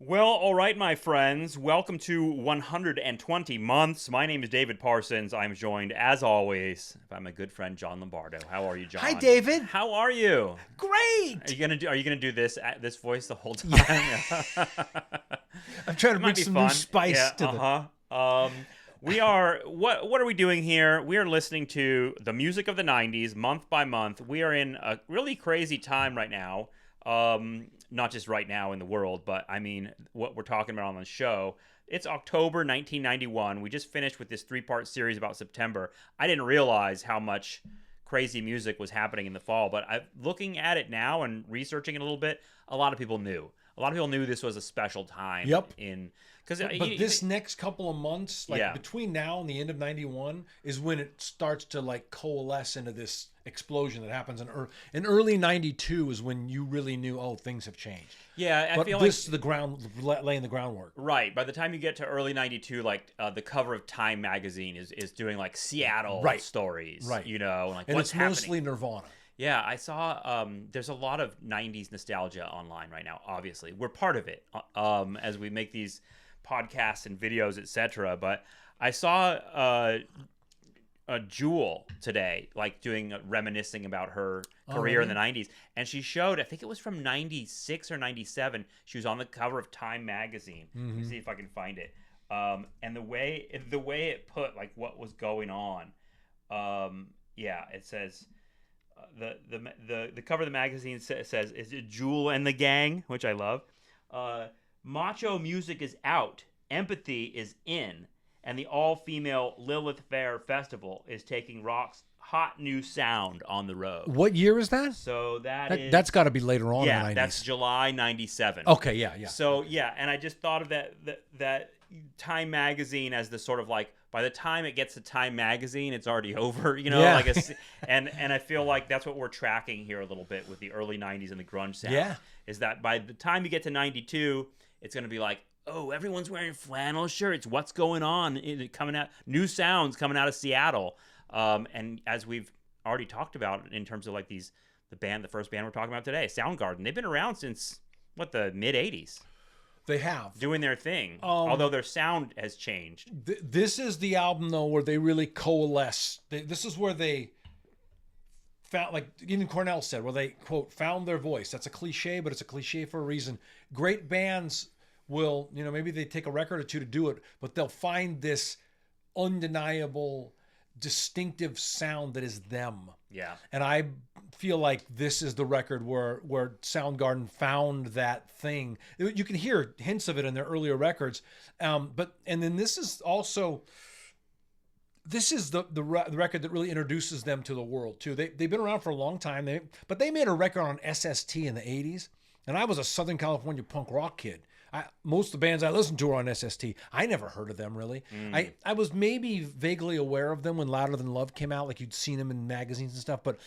Well, all right, my friends. Welcome to 120 months. My name is David Parsons. I'm joined, as always, by my good friend John Lombardo. How are you, John? Hi, David. How are you? Great. Are you gonna do this voice the whole time? Yeah. I'm trying to bring Might be some fun. new spice Yeah. to We are what are we doing here? We are listening to the music of the 90s month by month. We are in a really crazy time right now. Not just right now in the world, but I mean what we're talking about on the show. It's October 1991. We just finished with this 3-part series about September. I didn't realize how much crazy music was happening in the fall, but looking at it now and researching it a little bit, a lot of people knew. A lot of people knew this was a special time. Yep. Because But this next couple of months, like Yeah. between now and the end of 91, is when it starts to like coalesce into this explosion that happens in early 92 is when you really knew, oh, things have changed. yeah, I But feel this like is the ground, laying the groundwork. right. By the time you get to early '92, like the cover of Time magazine is doing like Seattle Right. stories, Right. You know, like And what's it's happening. mostly Nirvana. Yeah, I saw. There's a lot of '90s nostalgia online right now. Obviously, we're part of it as we make these podcasts and videos, etc. But I saw a Jewel today, like doing reminiscing about her career in the '90s, and she showed. I think it was from '96 or '97. She was on the cover of Time magazine. Let me see if I can find it. And the way it put like what was going on. Yeah, it says. The cover of the magazine says is it Jewel and the Gang, which I love. Macho music is out, empathy is in, and the all-female Lilith Fair Festival is taking rock's hot new sound on the road. What year is that? So is That's got to be later on in yeah, the 90s. that's July '97. Okay, yeah. So yeah, and I just thought of that Time magazine as the sort of like by the time it gets to Time magazine, it's already over, you know. Yeah. Like and I feel like that's what we're tracking here a little bit with the early '90s and the grunge sound. Yeah. Is that by the time you get to '92, it's going to be like, oh, everyone's wearing flannel shirts. What's going on? Coming out, new sounds coming out of Seattle. And as we've already talked about in terms of like the first band we're talking about today, Soundgarden. They've been around since the mid '80s. They have. Doing their thing, although their sound has changed. This is the album, though, where they really coalesce. This is where they found, like even Cornell said, where they, quote, found their voice. That's a cliche, but it's a cliche for a reason. Great bands will, maybe they take a record or two to do it, but they'll find this undeniable, distinctive sound that is them. Yeah. And I feel like this is the record where Soundgarden found that thing. You can hear hints of it in their earlier records, and then this is the record that really introduces them to the world too. They've been around for a long time, but they made a record on SST in the 80s, and I was a Southern California punk rock kid. Most of the bands I listened to are on SST. I never heard of them, really. I was maybe vaguely aware of them when Louder Than Love came out, like you'd seen them in magazines and stuff, but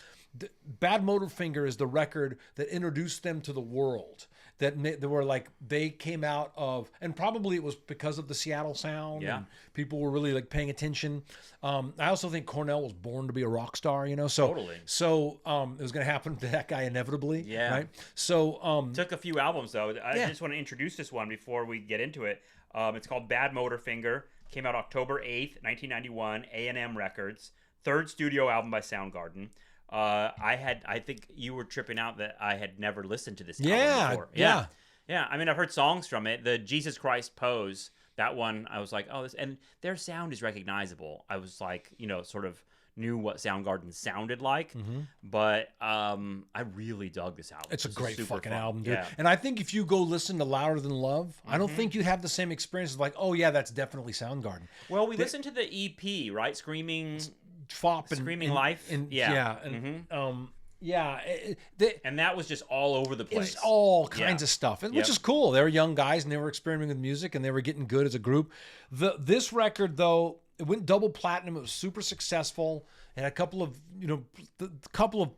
Badmotorfinger is the record that introduced them to the world. That were like, they came out of, and probably it was because of the Seattle sound. Yeah. And people were really like paying attention. I also think Cornell was born to be a rock star, So, Totally. So it was going to happen to that guy inevitably. Yeah. Right. So Took a few albums though. I just want to introduce this one before we get into it. It's called Badmotorfinger. Came out October 8th, 1991. A&M Records. Third studio album by Soundgarden. I think you were tripping out that I had never listened to this album before. Yeah. I mean, I've heard songs from it. The Jesus Christ Pose, that one, I was like, oh, and their sound is recognizable. I was like, sort of knew what Soundgarden sounded like, but I really dug this album. It's a great super fucking fun. album, dude. Yeah. And I think if you go listen to Louder Than Love, I don't think you'd have the same experience of like, oh yeah, that's definitely Soundgarden. Well, we listened to the EP, right? Screaming Life. and that was just all over the place. It's all kinds of stuff, which is cool. They were young guys and they were experimenting with music and they were getting good as a group. This record, though, it went double platinum. It was super successful. And a couple of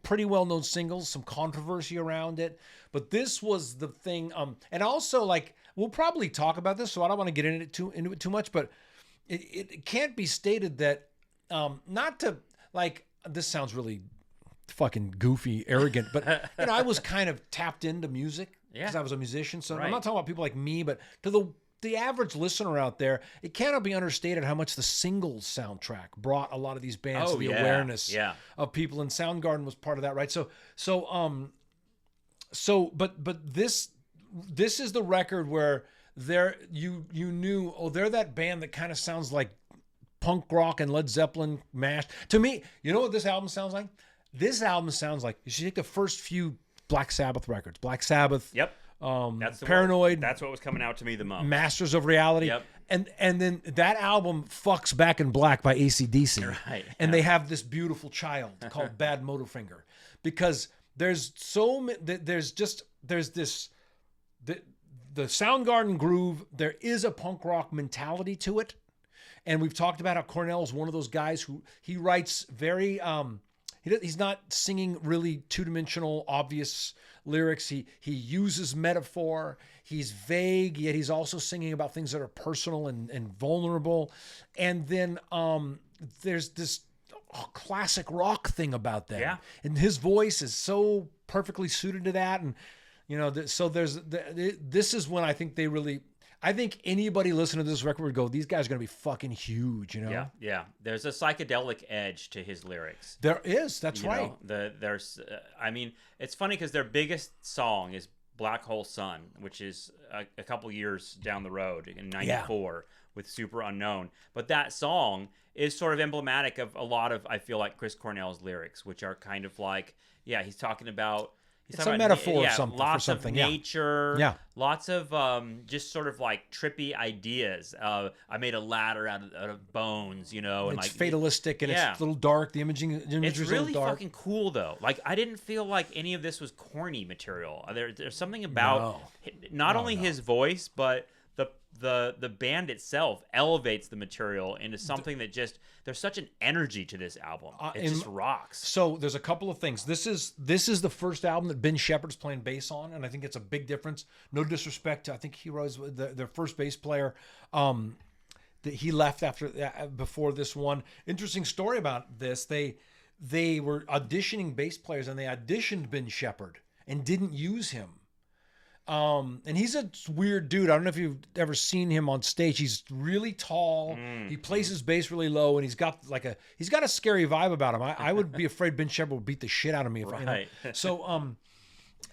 pretty well-known singles, some controversy around it. But this was the thing. And also, like, we'll probably talk about this, so I don't want to get into it too much. But it can't be stated that not to, like, this sounds really fucking goofy, arrogant, but I was kind of tapped into music because I was a musician. So Right. I'm not talking about people like me, but to the average listener out there, it cannot be understated how much the singles soundtrack brought a lot of these bands to the awareness of people, and Soundgarden was part of that, right? But this is the record where you knew, oh, they're that band that kind of sounds like punk rock and Led Zeppelin mashed. To me, you know what this album sounds like? This album sounds like, you should take the first few Black Sabbath records. Black Sabbath. Yep. That's Paranoid. That's what was coming out to me the most. Masters of Reality. Yep. And then that album fucks Back in Black by AC/DC. Right. And they have this beautiful child called Badmotorfinger, because there's this the Soundgarden groove. There is a punk rock mentality to it. And we've talked about how Cornell's one of those guys who he writes very he's not singing really two-dimensional, obvious lyrics. He uses metaphor. He's vague, yet he's also singing about things that are personal and vulnerable. And then there's this classic rock thing about that. Yeah. And his voice is so perfectly suited to that. And, you know, so this is when I think they really... I think anybody listening to this record would go, these guys are going to be fucking huge, you know? Yeah, yeah. There's a psychedelic edge to his lyrics. There is. That's You right. know, I mean, it's funny because their biggest song is Black Hole Sun, which is a couple years down the road in 94 with Super Unknown. But that song is sort of emblematic of a lot of, I feel like, Chris Cornell's lyrics, which are kind of like, he's talking about... It's a metaphor lots for something. of nature, Yeah. lots of just sort of like trippy ideas. I made a ladder out of bones, you know. And it's like fatalistic and it's a little dark. The imagery it's is a really little dark. fucking cool though. Like I didn't feel like any of this was corny material. There's something about not only his voice, but the band itself elevates the material into something that just there's such an energy to this album. It just rocks. So there's a couple of things. This is the first album that Ben Shepherd's playing bass on, and I think it's a big difference. No disrespect, I think he was their first bass player. That he left before this one. Interesting story about this. They were auditioning bass players, and they auditioned Ben Shepherd and didn't use him. And he's a weird dude. I don't know if you've ever seen him on stage. He's really tall. He plays his bass really low, and he's got a scary vibe about him. I would be afraid Ben Shepherd would beat the shit out of me if you know. So now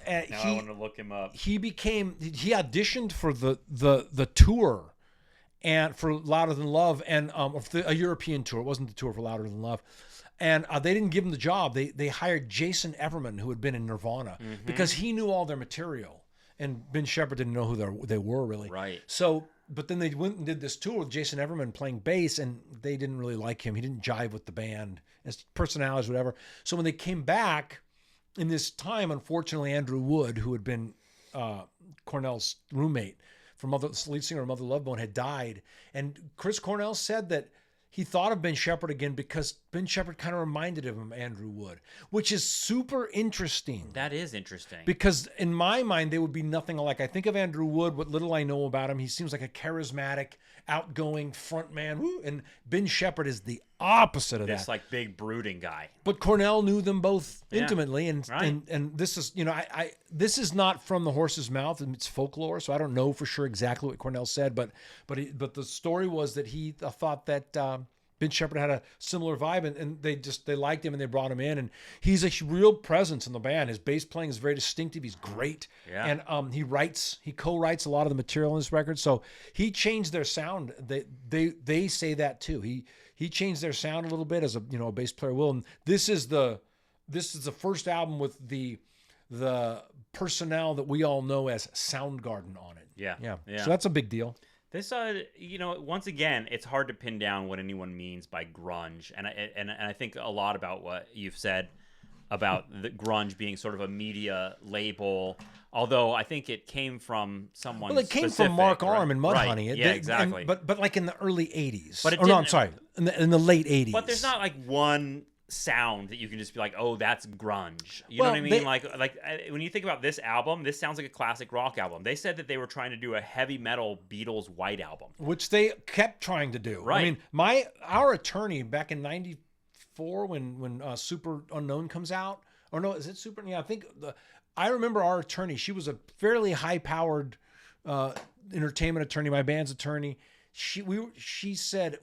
I want to look him up. He auditioned for the tour and for Louder Than Love and a European tour. It wasn't the tour for Louder Than Love. And they didn't give him the job. They hired Jason Everman, who had been in Nirvana, because he knew all their material. And Ben Shepherd didn't know who they were, really. Right. So, but then they went and did this tour with Jason Everman playing bass, and they didn't really like him. He didn't jive with the band, his personalities, whatever. So when they came back in this time, unfortunately, Andrew Wood, who had been Cornell's roommate lead singer of Mother Love Bone, had died. And Chris Cornell said that he thought of Ben Shepherd again because Ben Shepherd kind of reminded him of Andrew Wood, which is super interesting. That is interesting. Because in my mind, they would be nothing alike. I think of Andrew Wood, what little I know about him. He seems like a charismatic, outgoing front man. And Ben Shepherd is the opposite of that. This like big brooding guy. But Cornell knew them both intimately. And Right. and this is, this is not from the horse's mouth, and it's folklore. So I don't know for sure exactly what Cornell said. But the story was that he thought that Ben Shepherd had a similar vibe, and they liked him and they brought him in, and he's a real presence in the band. His bass playing is very distinctive. He's great. Yeah. And he co-writes a lot of the material on this record. So he changed their sound. They say that too. He changed their sound a little bit as a bass player will. And this is the first album with the personnel that we all know as Soundgarden on it. Yeah. So that's a big deal. This, once again, it's hard to pin down what anyone means by grunge, and I think a lot about what you've said about the grunge being sort of a media label. Although I think it came from someone. Well, it came from Mark Arm and Mudhoney. Right. Exactly. But like in the early when there's not like one sound that you can just be like, oh, that's grunge. You know what I mean? Like when you think about this album, this sounds like a classic rock album. They said that they were trying to do a heavy metal Beatles White Album, which they kept trying to do. Right. I mean, our attorney back in '94 when Super Unknown comes out, or no, is it Super? Yeah, I think I remember our attorney. She was a fairly high-powered entertainment attorney, my band's attorney. She said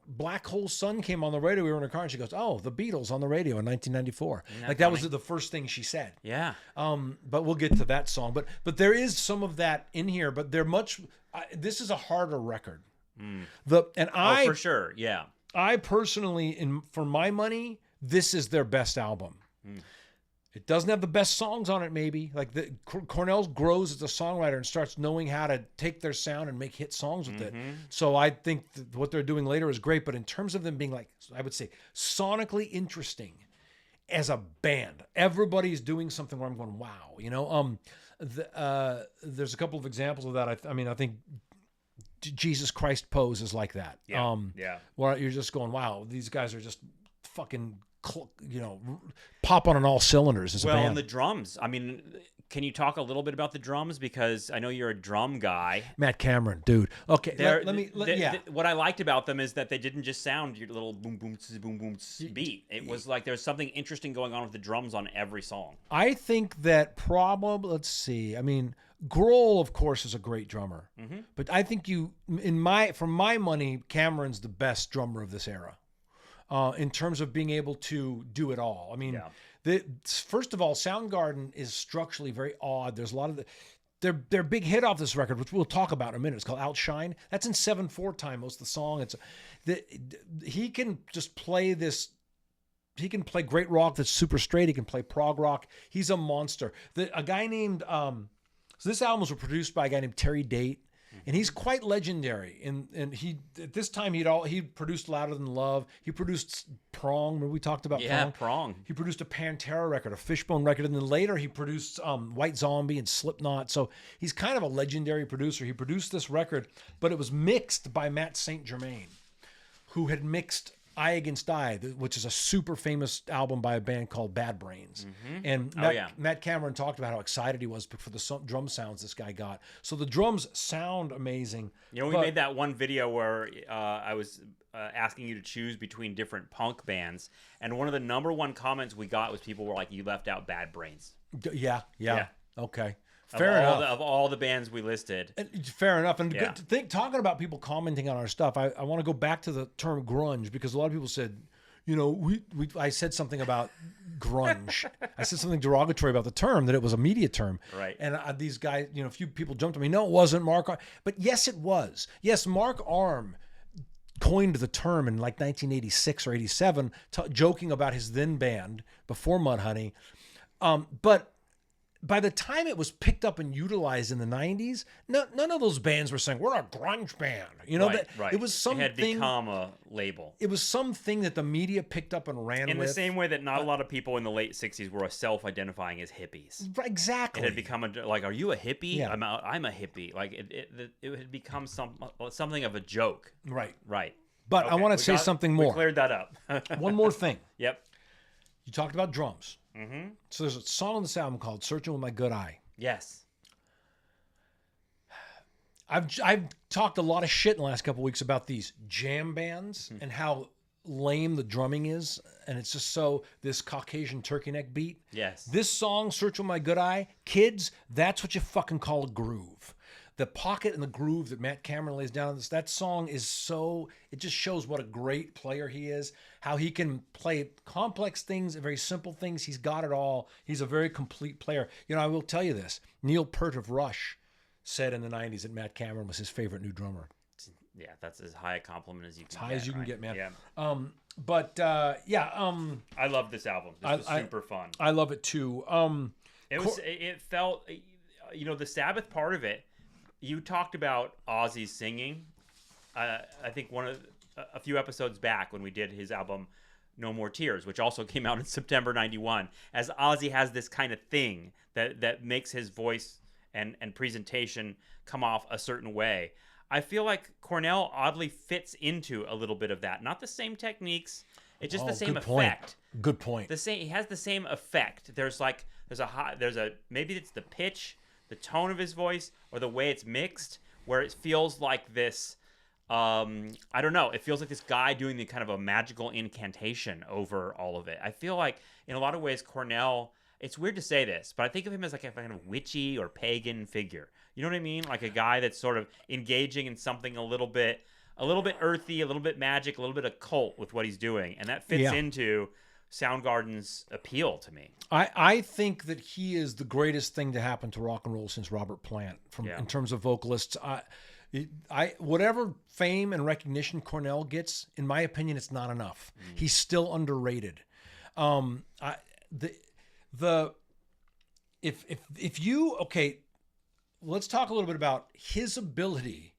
Black Hole Sun came on the radio. We were in a car, and she goes, "Oh, the Beatles on the radio in 1994." Like that was the first thing she said. Yeah. But we'll get to that song. But there is some of that in here. But they're much. This is a harder record. For sure. Yeah. I personally, for my money, this is their best album. It doesn't have the best songs on it, maybe. Like Cornell grows as a songwriter and starts knowing how to take their sound and make hit songs with it. So I think what they're doing later is great. But in terms of them being, like, I would say, sonically interesting as a band, everybody's doing something where I'm going, wow. You know, there's a couple of examples of that. I mean, I think Jesus Christ Pose is like that. Yeah. Where you're just going, wow, these guys are just fucking, you know, popping on all cylinders as a band. And the drums. I mean, can you talk a little bit about the drums? Because I know you're a drum guy. Matt Cameron, dude. Okay, what I liked about them is that they didn't just sound your little boom, boom, boom, boom beat. It was like there's something interesting going on with the drums on every song. I think that probably, let's see. I mean, Grohl, of course, is a great drummer. But I think for my money, Cameron's the best drummer of this era. In terms of being able to do it all. I mean, first of all, Soundgarden is structurally very odd. There's a lot of their big hit off this record, which we'll talk about in a minute. It's called Outshine. That's in 7/4 time, most of the song. He can just play this. He can play great rock that's super straight. He can play prog rock. He's a monster. A guy named so this album was produced by a guy named Terry Date. And he's quite legendary. And he at this time he produced Louder Than Love. He produced Prong. Remember we talked about Prong? Yeah, Prong. He produced a Pantera record, a Fishbone record, and then later he produced White Zombie and Slipknot. So he's kind of a legendary producer. He produced this record, but it was mixed by Matt St. Germain, who had mixed Eye Against Eye, which is a super famous album by a band called Bad Brains. And Matt Cameron talked about how excited he was for the drum sounds this guy got. So the drums sound amazing. You know, we made that one video where I was asking you to choose between different punk bands, and one of the number one comments we got was people were like, "You left out Bad Brains." Yeah. Okay. Fair enough. Of all the bands we listed. Fair enough. And talking about people commenting on our stuff, I want to go back to the term grunge, because a lot of people said, you know, I said something about grunge. I said something derogatory about the term, that it was a media term. Right. And these guys, you know, a few people jumped on me. No, it wasn't Mark Arm. But yes, it was. Yes, Mark Arm coined the term in like 1986 or 87, joking about his then band before Mudhoney. But by the time it was picked up and utilized in the 90s, none of those bands were saying, we're a grunge band. You know, right. It was something. It had become a label. It was something that the media picked up and ran with. In the same way that not a lot of people in the late 60s were self-identifying as hippies. Exactly. It had become like, are you a hippie? Yeah. I'm a hippie. Like it had become something of a joke. Right. Right. But okay, I want to say something more. We cleared that up. One more thing. Yep. You talked about drums. So there's a song on this album called "Searching with My Good Eye." Yes. I've talked a lot of shit in the last couple of weeks about these jam bands and how lame the drumming is, and it's just this Caucasian turkey neck beat. Yes. This song, "Searching with My Good Eye," kids, that's what you fucking call a groove. The pocket and the groove that Matt Cameron lays down on this, that song is it just shows what a great player he is, how he can play complex things and very simple things. He's got it all. He's a very complete player. You know, I will tell you this. Neil Peart of Rush said in the 90s that Matt Cameron was his favorite new drummer. Yeah, that's as high a compliment as you can get. As high as you can get, man. Yeah. I love this album. This was super fun. I love it too. It felt, you know, the Sabbath part of it. You talked about Ozzy's singing. I think a few episodes back when we did his album No More Tears, which also came out in September 91, as Ozzy has this kind of thing that makes his voice and presentation come off a certain way. I feel like Cornell oddly fits into a little bit of that. Not the same techniques. It's just the same effect. Good point. He has the same effect. Maybe it's the pitch, the tone of his voice, or the way it's mixed, where it feels like this, I don't know, it feels like this guy doing the kind of a magical incantation over all of it. I feel like in a lot of ways Cornell it's weird to say this, but I think of him as like a kind of witchy or pagan figure. You know what I mean? Like a guy that's sort of engaging in something a little bit earthy, a little bit magic, a little bit occult with what he's doing, and that fits into Soundgarden's appeal to me. I think that he is the greatest thing to happen to rock and roll since Robert Plant, in terms of vocalists. Whatever fame and recognition Cornell gets, in my opinion, it's not enough. He's still underrated. If you let's talk a little bit about his ability.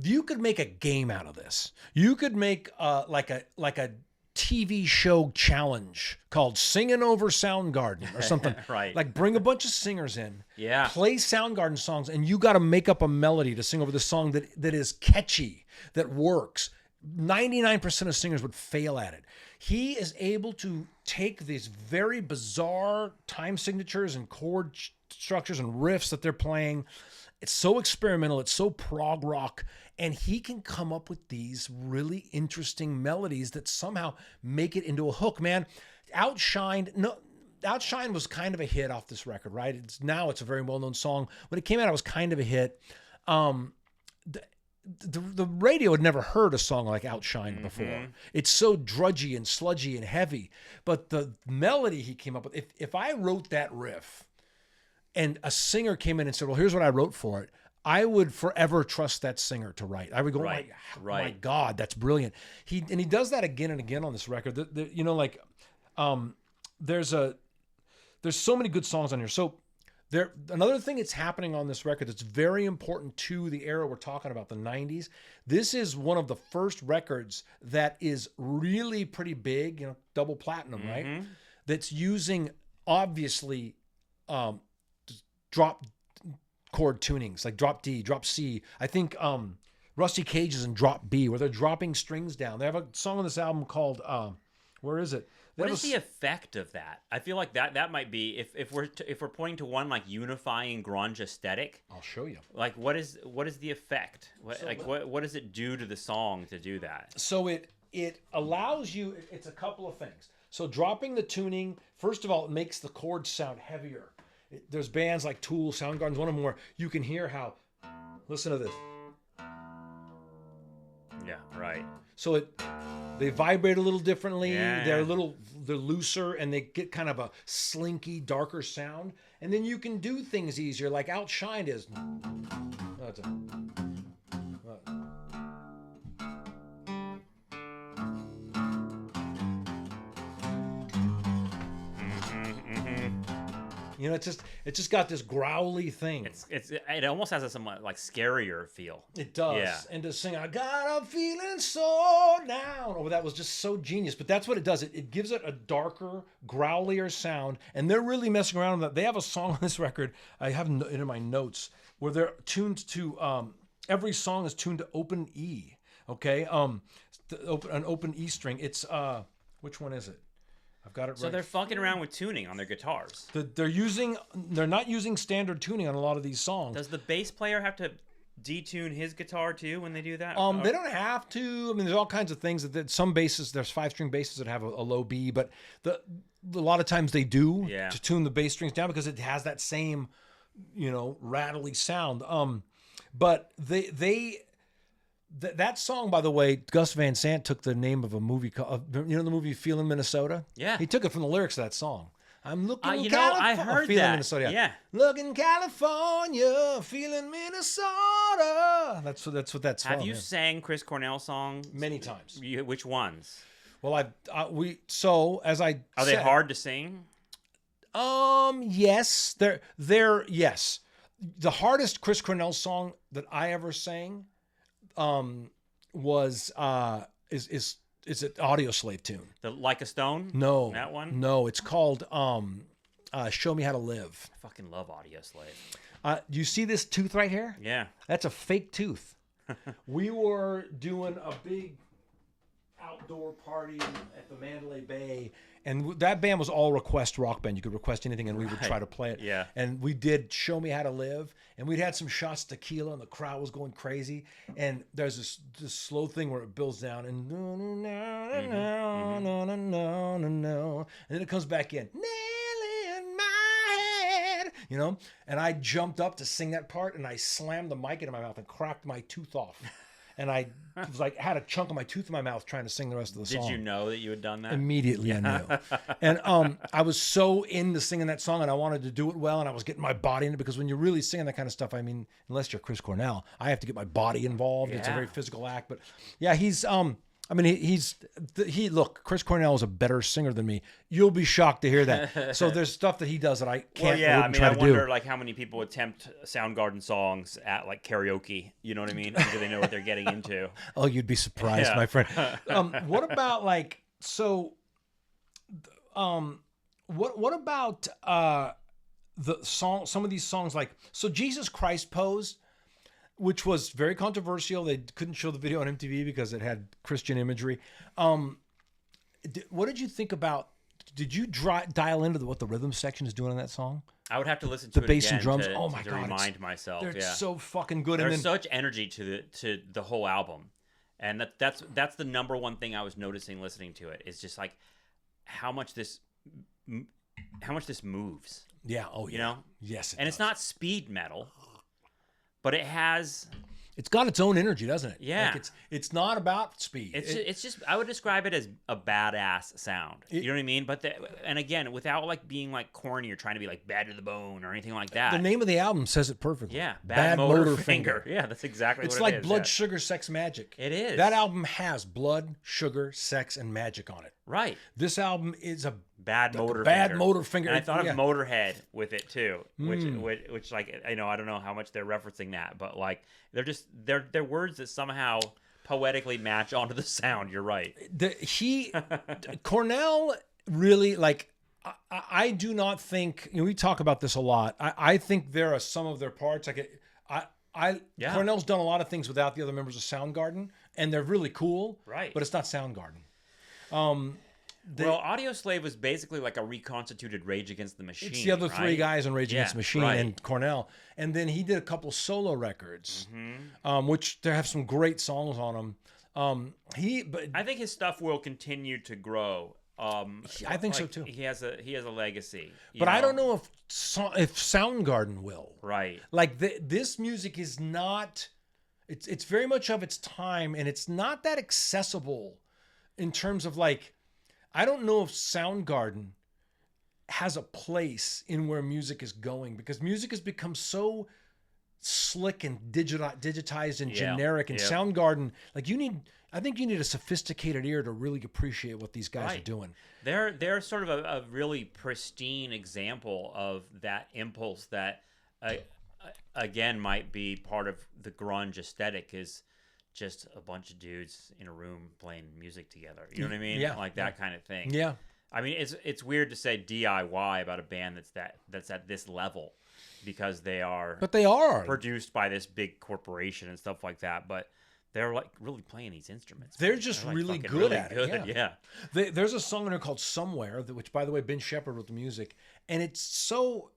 You could make a game out of this. You could make like a TV show challenge called Singing Over Soundgarden or something. Right. Like bring a bunch of singers in, Yeah. play Soundgarden songs, and you got to make up a melody to sing over the song that is catchy, that works. 99% of singers would fail at it. He is able to take these very bizarre time signatures and chord structures and riffs that they're playing. It's so experimental. It's so prog rock. And he can come up with these really interesting melodies that somehow make it into a hook, man. Outshine was kind of a hit off this record, right? Now it's a very well-known song. When it came out, it was kind of a hit. The radio had never heard a song like Outshine before. It's so drudgy and sludgy and heavy. But the melody he came up with, if I wrote that riff and a singer came in and said, well, here's what I wrote for it, I would forever trust that singer to write. I would go, Right. oh my God, that's brilliant. He does that again and again on this record. There's so many good songs on here. So another thing that's happening on this record that's very important to the era we're talking about, the 90s. This is one of the first records that is really pretty big, double platinum, right? That's using obviously drop chord tunings, like drop D, drop C. I think Rusty Cage is in drop B, where they're dropping strings down. They have a song on this album called where is it? What is the effect of that? I feel like that might be if we're pointing to one like unifying grunge aesthetic. I'll show you. Like what is the effect? What does it do to the song to do that? So it allows you. It's a couple of things. So dropping the tuning, first of all, it makes the chords sound heavier. There's bands like Tool, Soundgarden's one of them where you can hear how. Listen to this. Yeah, right. So they vibrate a little differently. Yeah. They're looser, and they get kind of a slinky, darker sound. And then you can do things easier, like Outshined is. It just got this growly thing. It almost has a somewhat like scarier feel. It does. Yeah. And to sing, I got a feeling so down. Oh, that was just so genius. But that's what it does. It gives it a darker, growlier sound. And they're really messing around with that. They have a song on this record, I have it in my notes, where they're tuned to, every song is tuned to open E. Okay? An open E string. It's, which one is it? I've got it right. So they're fucking around with tuning on their guitars. They're not using standard tuning on a lot of these songs. Does the bass player have to detune his guitar too when they do that? They don't have to. I mean, there's all kinds of things that some basses, there's 5-string basses that have a low B, but a lot of times they do to tune the bass strings down because it has that same, rattly sound. But that song, by the way, Gus Van Sant took the name of a movie called, the movie Feelin' Minnesota? Yeah. He took it from the lyrics of that song. I'm looking California. I heard feeling that. Minnesota. Yeah. Looking California, feeling Minnesota. That's what that's from. Have you sang Chris Cornell songs? Many times. Which ones? Well, are they hard to sing? Yes. They're yes. The hardest Chris Cornell song that I ever sang was is an Audio Slave tune. The Like a Stone? No. That one? No, it's called Show Me How to Live. I fucking love Audio Slave. Do you see this tooth right here? Yeah. That's a fake tooth. We were doing a big outdoor party at the Mandalay Bay, and that band was all request rock band. You could request anything, and we would try to play it. Yeah. And we did "Show Me How to Live," and we'd had some shots of tequila, and the crowd was going crazy. And there's this slow thing where it builds down, and and then it comes back in. Nail in my head, you know. And I jumped up to sing that part, and I slammed the mic into my mouth and cracked my tooth off. And I was like, had a chunk of my tooth in my mouth trying to sing the rest of the song. Did you know that you had done that? Immediately I knew. And I was so into singing that song, and I wanted to do it well, and I was getting my body in it, because when you're really singing that kind of stuff, I mean, unless you're Chris Cornell, I have to get my body involved. It's a very physical act. But yeah, he's look, Chris Cornell is a better singer than me. You'll be shocked to hear that. So there's stuff that he does that I can't I wonder like how many people attempt Soundgarden songs at like karaoke, you know what I mean? Because they know what they're getting into. Oh, you'd be surprised, my friend. What about like, so what about the song, some of these songs, like, so Jesus Christ Pose, which was very controversial. They couldn't show the video on MTV because it had Christian imagery. What did you think about? Did you dial into what the rhythm section is doing on that song? I would have to listen to the it bass again and drums. to, oh my to god! remind myself. They're yeah, so fucking good. There's and then, such energy to the whole album, and that's the number one thing I was noticing listening to it, is just like how much this moves. Yeah. Oh yeah. You know. Yes. And it's not speed metal, but it has. It's got its own energy, doesn't it? Yeah. Like it's not about speed. It's just I would describe it as a badass sound. You know what I mean? But and again, without like being like corny or trying to be like bad to the bone or anything like that. The name of the album says it perfectly. Yeah, Badmotorfinger. Yeah, that's exactly what it is. It's like blood, sugar, sex, magic. It is. That album has blood, sugar, sex, and magic on it. Right. This album is a Badmotorfinger. Badmotorfinger. And I thought of Motorhead with it too, which like I don't know how much they're referencing that, but like they're words that somehow poetically match onto the sound. You're right. Cornell really, like, I do not think, we talk about this a lot. I think there are some of their parts Cornell's done a lot of things without the other members of Soundgarden, and they're really cool. Right. But it's not Soundgarden. Audioslave was basically like a reconstituted Rage Against the Machine. It's the other three guys in Rage Against the Machine and Cornell. And then he did a couple solo records, which there have some great songs on them. I think his stuff will continue to grow. I think so too. He has a legacy. But I don't know if Soundgarden will. Right. Like this music is not. It's very much of its time, and it's not that accessible in terms of like. I don't know if Soundgarden has a place in where music is going, because music has become so slick and digitized and generic. And Soundgarden, like I think you need a sophisticated ear to really appreciate what these guys are doing. They're sort of a really pristine example of that impulse that, again, might be part of the grunge aesthetic, is just a bunch of dudes in a room playing music together. You know what I mean? Yeah. Like that kind of thing. Yeah. I mean, it's weird to say DIY about a band that's at this level, because they are produced by this big corporation and stuff like that. But they're like really playing these instruments. They're just like really good at it. Yeah. There's a song in there called Somewhere, which, by the way, Ben Shepherd wrote the music, and it's so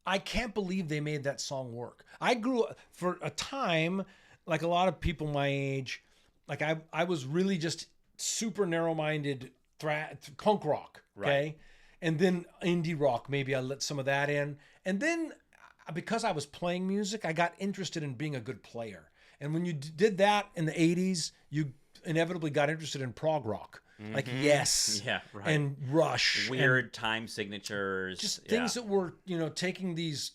I can't believe they made that song work. I grew up for a time. Like a lot of people my age, like I was really just super narrow-minded punk rock, okay? Right. And then indie rock, maybe I let some of that in. And then because I was playing music, I got interested in being a good player. And when you did that in the 80s, you inevitably got interested in prog rock. Like Yes, and Rush, weird time signatures, just things that were taking these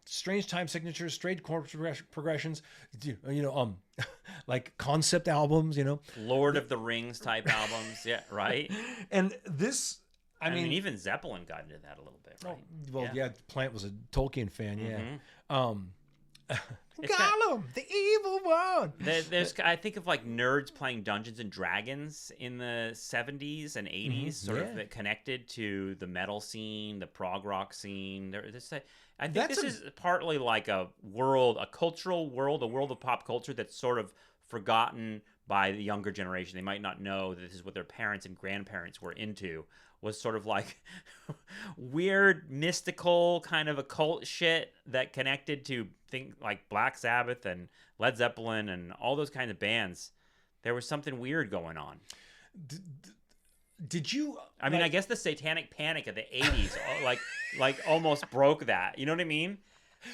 strange time signatures, strange chord progressions, like concept albums, Lord of the Rings type albums, right. And this, I mean, even Zeppelin got into that a little bit, right? Oh, well, Plant was a Tolkien fan, It's Gollum, the evil one. I think of like nerds playing Dungeons and Dragons in the 70s and 80s, sort of connected to the metal scene, the prog rock scene. I think this is partly like a cultural world, a world of pop culture that's sort of forgotten by the younger generation. They might not know that this is what their parents and grandparents were into, was sort of like weird, mystical, kind of occult shit that connected to things like Black Sabbath and Led Zeppelin and all those kinds of bands. There was something weird going on. Did you? I mean, I guess the Satanic Panic of the 80s like almost broke that. You know what I mean?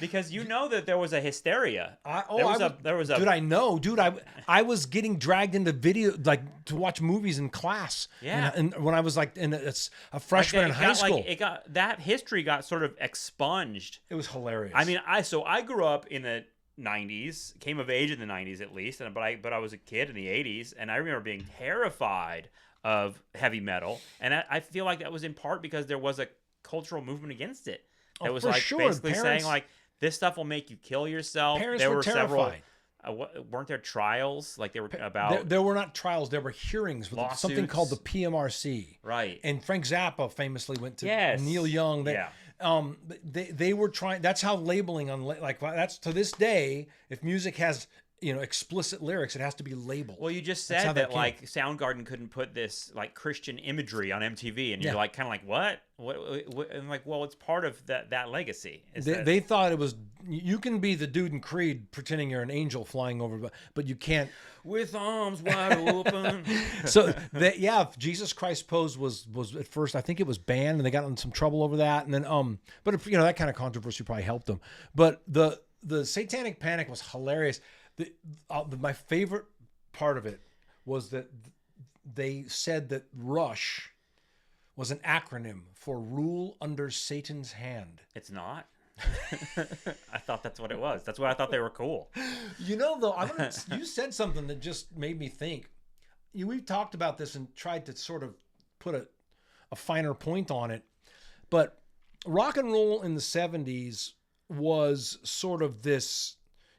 Because you know that there was a hysteria. There was a. Dude, I know, dude. I was getting dragged into video, like to watch movies in class. Yeah. And when I was like a freshman in high school, that history got sort of expunged. It was hilarious. I mean, I grew up in the 90s, came of age in the 90s at least, but I was a kid in the 80s, and I remember being terrified of heavy metal, and I feel like that was in part because there was a cultural movement against it. That was like basically saying like, this stuff will make you kill yourself. Parents were terrified. Weren't there trials? Like they were about... There were not trials. There were hearings with something called the PMRC. Right. And Frank Zappa famously went to Neil Young. They were trying... That's how labeling... that's to this day, if music has... explicit lyrics, it has to be labeled. Well, you just said that like Soundgarden couldn't put this like Christian imagery on MTV, and you're like kind of like what? And like, well, it's part of that legacy. They thought it was, you can be the dude in Creed pretending you're an angel flying over, but you can't with arms wide open. So Jesus Christ Pose was at first, I think it was banned, and they got in some trouble over that, and then but if, that kind of controversy probably helped them. But the Satanic Panic was hilarious. My favorite part of it was that they said that RUSH was an acronym for Rule Under Satan's Hand. It's not. I thought that's what it was. That's why I thought they were cool. Though, you said something that just made me think. We've talked about this and tried to sort of put a finer point on it, but rock and roll in the 70s was sort of this...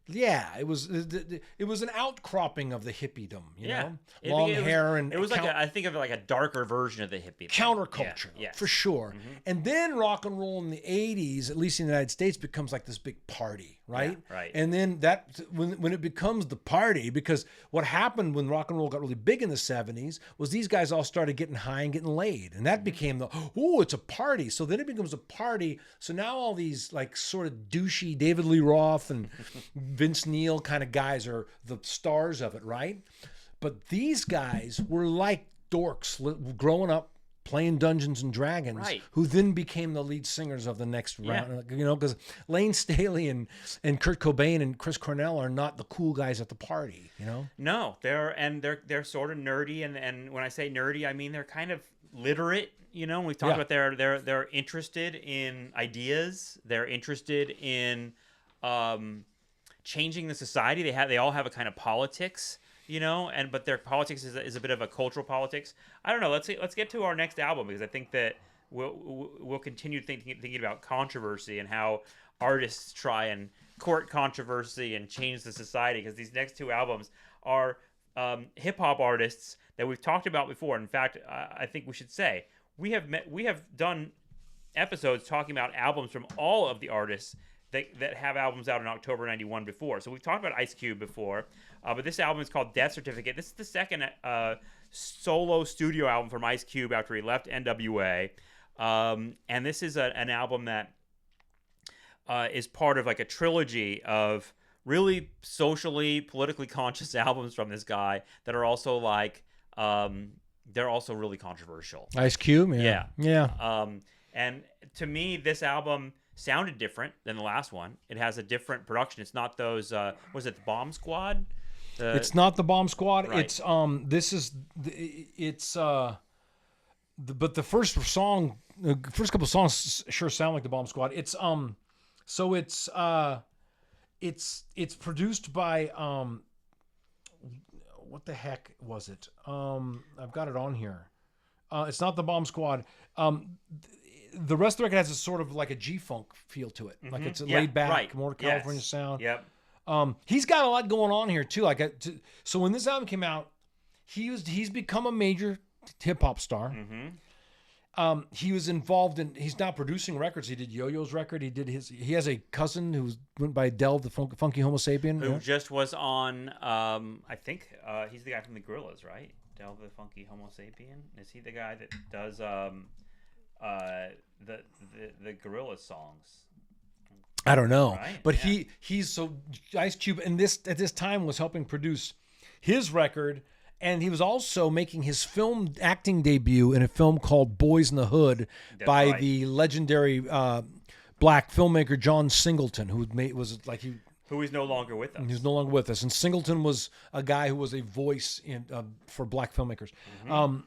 Yeah, it was an outcropping of the hippiedom, you know? Long hair and... It was like I think of it like a darker version of the hippie. Counterculture, for sure. Mm-hmm. And then rock and roll in the 80s, at least in the United States, becomes like this big party, right? Yeah, right. And then when it becomes the party, because what happened when rock and roll got really big in the 70s was these guys all started getting high and getting laid. And that became it's a party. So then it becomes a party. So now all these like sort of douchey David Lee Roth and Vince Neil kind of guys are the stars of it, right? But these guys were like dorks growing up playing Dungeons and Dragons, right, who then became the lead singers of the next round. Because Lane Staley and Kurt Cobain and Chris Cornell are not the cool guys at the party, No, they're sort of nerdy, and when I say nerdy, I mean they're kind of literate. We've talked about they're interested in ideas. They're interested in changing the society. They all have a kind of politics, but their politics is a bit of a cultural politics. I don't know. Let's get to our next album, because I think that we'll continue thinking about controversy and how artists try and court controversy and change the society, because these next two albums are hip hop artists that we've talked about before. In fact, I think we should say we have done episodes talking about albums from all of the artists that have albums out in October 91 before. So we've talked about Ice Cube before, but this album is called Death Certificate. This is the second solo studio album from Ice Cube after he left NWA. And this is an album that is part of like a trilogy of really socially, politically conscious albums from this guy that are also like, they're also really controversial. Ice Cube? Yeah. And to me, this album sounded different than the last one. It has a different production. It's not those was it the Bomb Squad? It's not the Bomb Squad. Right. It's but the first couple songs sure sound like the Bomb Squad. It's produced by what the heck was it? I've got it on here. It's not the Bomb Squad. The rest of the record has a sort of like a G-funk feel to it. Mm-hmm. Like it's a laid back, more California sound. Yep. He's got a lot going on here too. So when this album came out, he's become a major hip hop star. Mm-hmm. He was involved in. He's now producing records. He did Yo-Yo's record. He has a cousin who went by Delve, the funky Homo sapien, who just was on. I think he's the guy from the Gorillaz, right? Delve, the funky Homo sapien. Is he the guy that does the Gorillaz songs? I don't know, right? but yeah. he's so Ice Cube, and at this time was helping produce his record. And he was also making his film acting debut in a film called Boys in the Hood by the legendary black filmmaker John Singleton, who is no longer with us. He's no longer with us. And Singleton was a guy who was a voice for black filmmakers. And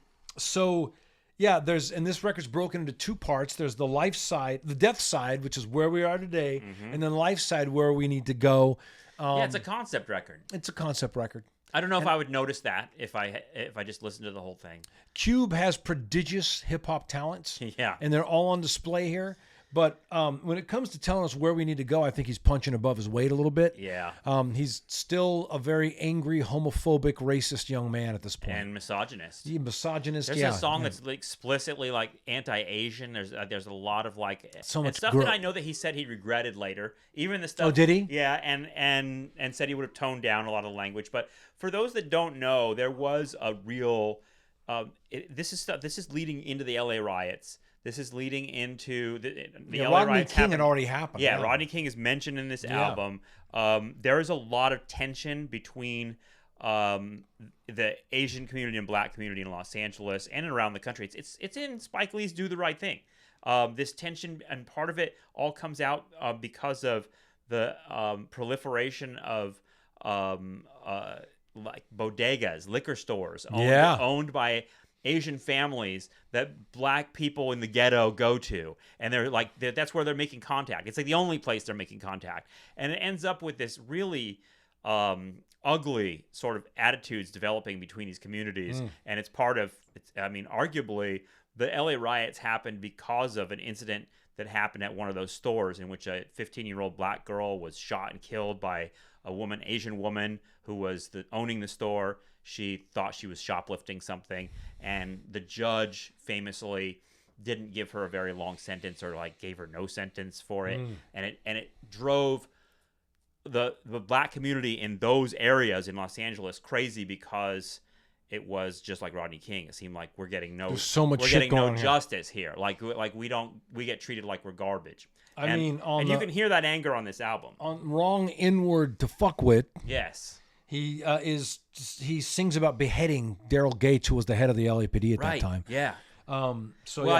this record's broken into two parts. There's the life side, the death side, which is where we are today, and then the life side, where we need to go. It's a concept record. It's a concept record. I don't know if I would notice that if I just listened to the whole thing. Cube has prodigious hip hop talents. Yeah. And they're all on display here. But when it comes to telling us where we need to go, I think he's punching above his weight a little bit. Yeah. He's still a very angry, homophobic, racist young man at this point. And misogynist. Yeah, misogynist. There's a song that's explicitly like anti-Asian. There's a lot of like so much stuff that I know that he said he regretted later. Even the stuff. Oh, did he? Yeah, and said he would have toned down a lot of the language. But for those that don't know, there was a real. This is leading into the LA riots. This is leading into the LA Rodney riots King had already happened. Yeah, Rodney King is mentioned in this album. There is a lot of tension between the Asian community and black community in Los Angeles and around the country. It's in Spike Lee's Do the Right Thing. This tension, and part of it all comes out because of the proliferation of like bodegas, liquor stores owned by Asian families that black people in the ghetto go to, and that's where they're making contact. It's like the only place they're making contact, and it ends up with this really ugly sort of attitudes developing between these communities. And it's arguably the LA riots happened because of an incident that happened at one of those stores in which a 15-year-old black girl was shot and killed by a Asian woman who was owning the store. She thought she was shoplifting something, and the judge famously didn't give her a very long sentence, or like gave her no sentence for it. And it drove the black community in those areas in Los Angeles crazy, because it was just like Rodney King. It seemed like we're getting no justice here. Like we get treated like we're garbage. You can hear that anger on this album. On Wrong Inward to Fuck With. Yes. He sings about beheading Daryl Gates, who was the head of the LAPD at that time. Yeah. I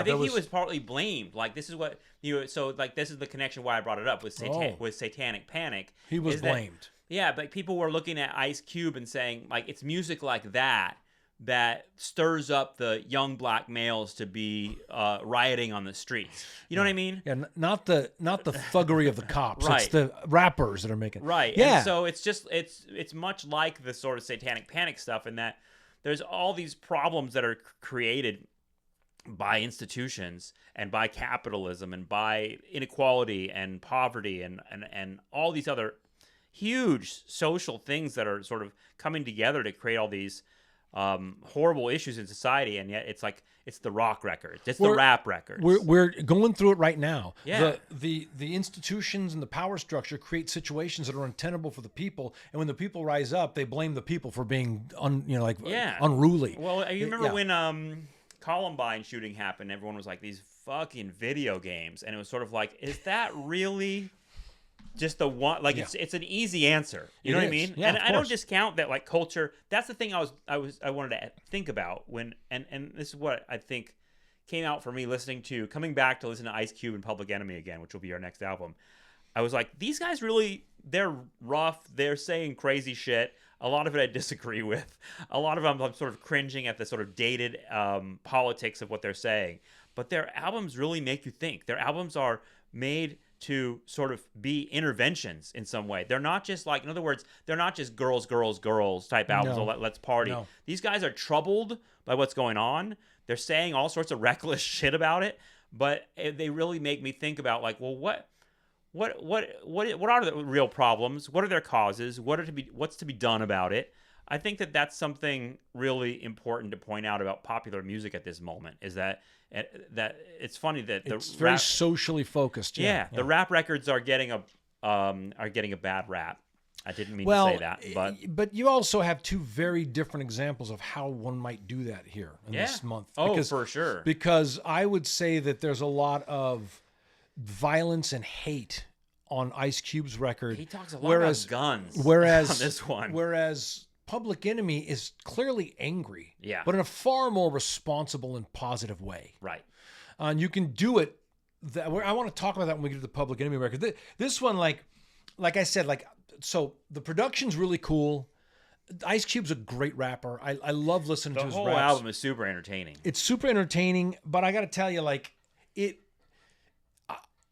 think he was partly blamed. Like, this is what this is the connection why I brought it up with Satanic Panic. He was blamed. But people were looking at Ice Cube and saying, like, it's music like that stirs up the young black males to be rioting on the streets. You know what I mean? Yeah, not the thuggery of the cops. Right. It's the rappers that are making it. Right. Yeah. And so it's much like the sort of Satanic Panic stuff, in that there's all these problems that are created by institutions and by capitalism and by inequality and poverty and all these other huge social things that are sort of coming together to create all these horrible issues in society. And yet it's the rock records, it's the rap records. We're going through it right now. Yeah. The institutions and the power structure create situations that are untenable for the people, and when the people rise up, they blame the people for being unruly. Well, you remember when Columbine shooting happened, everyone was like, these fucking video games, and it was sort of like, is that really just the one? Like, it's an easy answer. You know what I mean? Yeah, and I don't discount that, like, culture. That's the thing I wanted to think about when, and this is what I think came out for me coming back to listen to Ice Cube and Public Enemy again, which will be our next album. I was like, these guys really, they're rough. They're saying crazy shit. A lot of it I disagree with. A lot of them I'm sort of cringing at the sort of dated politics of what they're saying. But their albums really make you think. Their albums are made to sort of be interventions in some way. They're not just like, in other words, they're not just girls type albums. No. Let's party. No. These guys are troubled by what's going on. They're saying all sorts of reckless shit about it, but they really make me think about, like, well, what are the real problems? What are their causes? What's to be done about it? I think that that's something really important to point out about popular music at this moment is that it's funny that it's very socially focused. Yeah, the rap records are getting a bad rap. I didn't mean to say that, but you also have two very different examples of how one might do that here in this month. For sure. Because I would say that there's a lot of violence and hate on Ice Cube's record. He talks a lot about guns. Whereas on this one, whereas Public Enemy is clearly angry, but in a far more responsible and positive way. Right. And you can do it. I want to talk about that when we get to the Public Enemy record. This one, like I said, so the production's really cool. Ice Cube's a great rapper. I love listening to his raps. The whole album is super entertaining. It's super entertaining, but I got to tell you,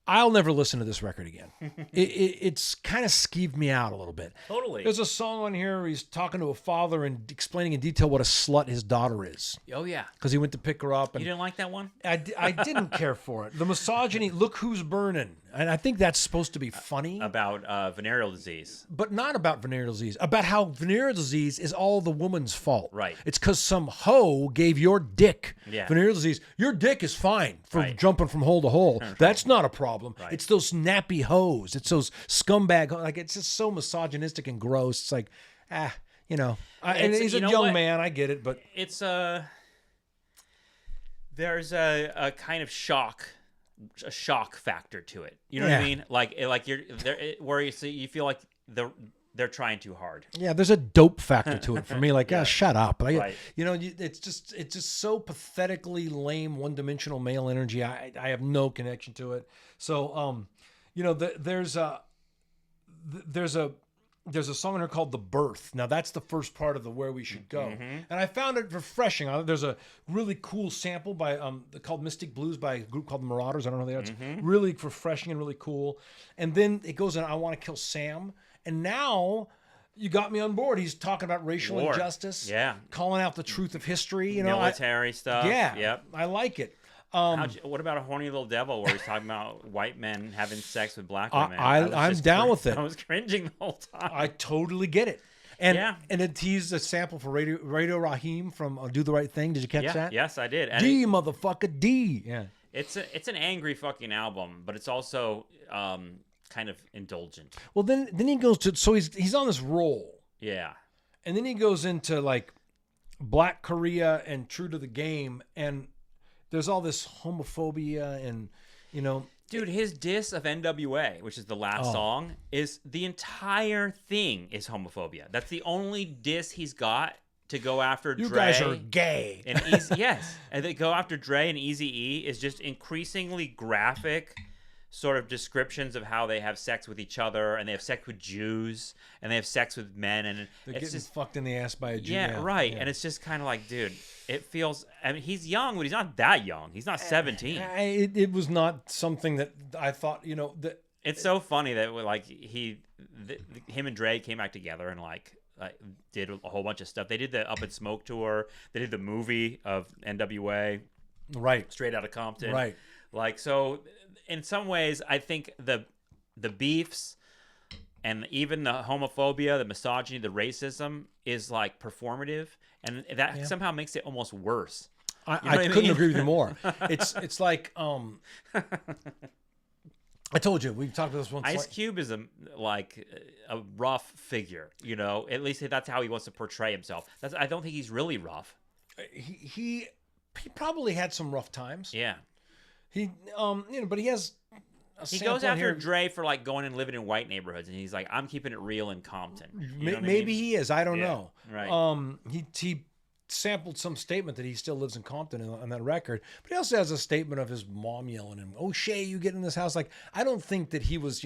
I'll never listen to this record again. It's kind of skeeved me out a little bit. Totally. There's a song on here where he's talking to a father and explaining in detail what a slut his daughter is. Oh, yeah. Because he went to pick her up. And you didn't like that one? I didn't care for it. The misogyny, look who's burning. And I think that's supposed to be funny. About venereal disease. But not about venereal disease. About how venereal disease is all the woman's fault. Right. It's because some hoe gave your dick venereal disease. Your dick is fine for jumping from hole to hole. That's not a problem. Right. It's those nappy hoes. It's those scumbag. It's just so misogynistic and gross. It's like, and he's a young man. I get it, but it's there's a kind of shock factor to it. You know what I mean? Like you're there, where you feel like they're trying too hard. Yeah, there's a dope factor to it for me. Like, shut up. Right. It's just so pathetically lame, one-dimensional male energy. I have no connection to it. So, there's a song in here called "The Birth." Now, that's the first part of the "Where We Should Go," and I found it refreshing. There's a really cool sample by called "Mystic Blues" by a group called the Marauders. I don't know who they are. It's really refreshing and really cool. And then it goes in "I Want to Kill Sam," and now you got me on board. He's talking about racial injustice, calling out the truth of history, military stuff. Yeah, yep. I like it. What about A Horny Little Devil, where he's talking about white men having sex with black women? I'm down with it. I was cringing the whole time. I totally get it. And it teased a sample for Radio Raheem from "Do the Right Thing." Did you catch that? Yes, I did. And motherfucker, D. Yeah. It's an angry fucking album, but it's also kind of indulgent. Well, then he goes to he's on this roll. Yeah. And then he goes into like Black Korea and True to the Game, and there's all this homophobia and, Dude, his diss of NWA, which is the last song, is the entire thing is homophobia. That's the only diss he's got to go after Dre. You guys are gay. And yes. And they go after Dre and Eazy-E is just increasingly graphic sort of descriptions of how they have sex with each other, and they have sex with Jews, and they have sex with men, and they're getting just fucked in the ass by a Jew. Yeah, right. Yeah. And it's just kind of like, dude, it feels. I mean, he's young, but he's not that young. He's not 17. It was not something that I thought. It's so funny that him and Dre came back together and did a whole bunch of stuff. They did the Up in Smoke tour. They did the movie of NWA. Right. Straight Outta Compton. Right. So in some ways, I think the beefs and even the homophobia, the misogyny, the racism is like performative, and that somehow makes it almost worse. I couldn't agree with you more. It's like I told you we've talked about this once. Ice Cube is a rough figure, At least that's how he wants to portray himself. I don't think he's really rough. He probably had some rough times. Yeah. But he has. He goes after Dre for going and living in white neighborhoods, and he's like, "I'm keeping it real in Compton." Maybe he is. I don't know. Right. He sampled some statement that he still lives in Compton on that record, but he also has a statement of his mom yelling at him, "Oh Shay, you get in this house." Like, I don't think that he was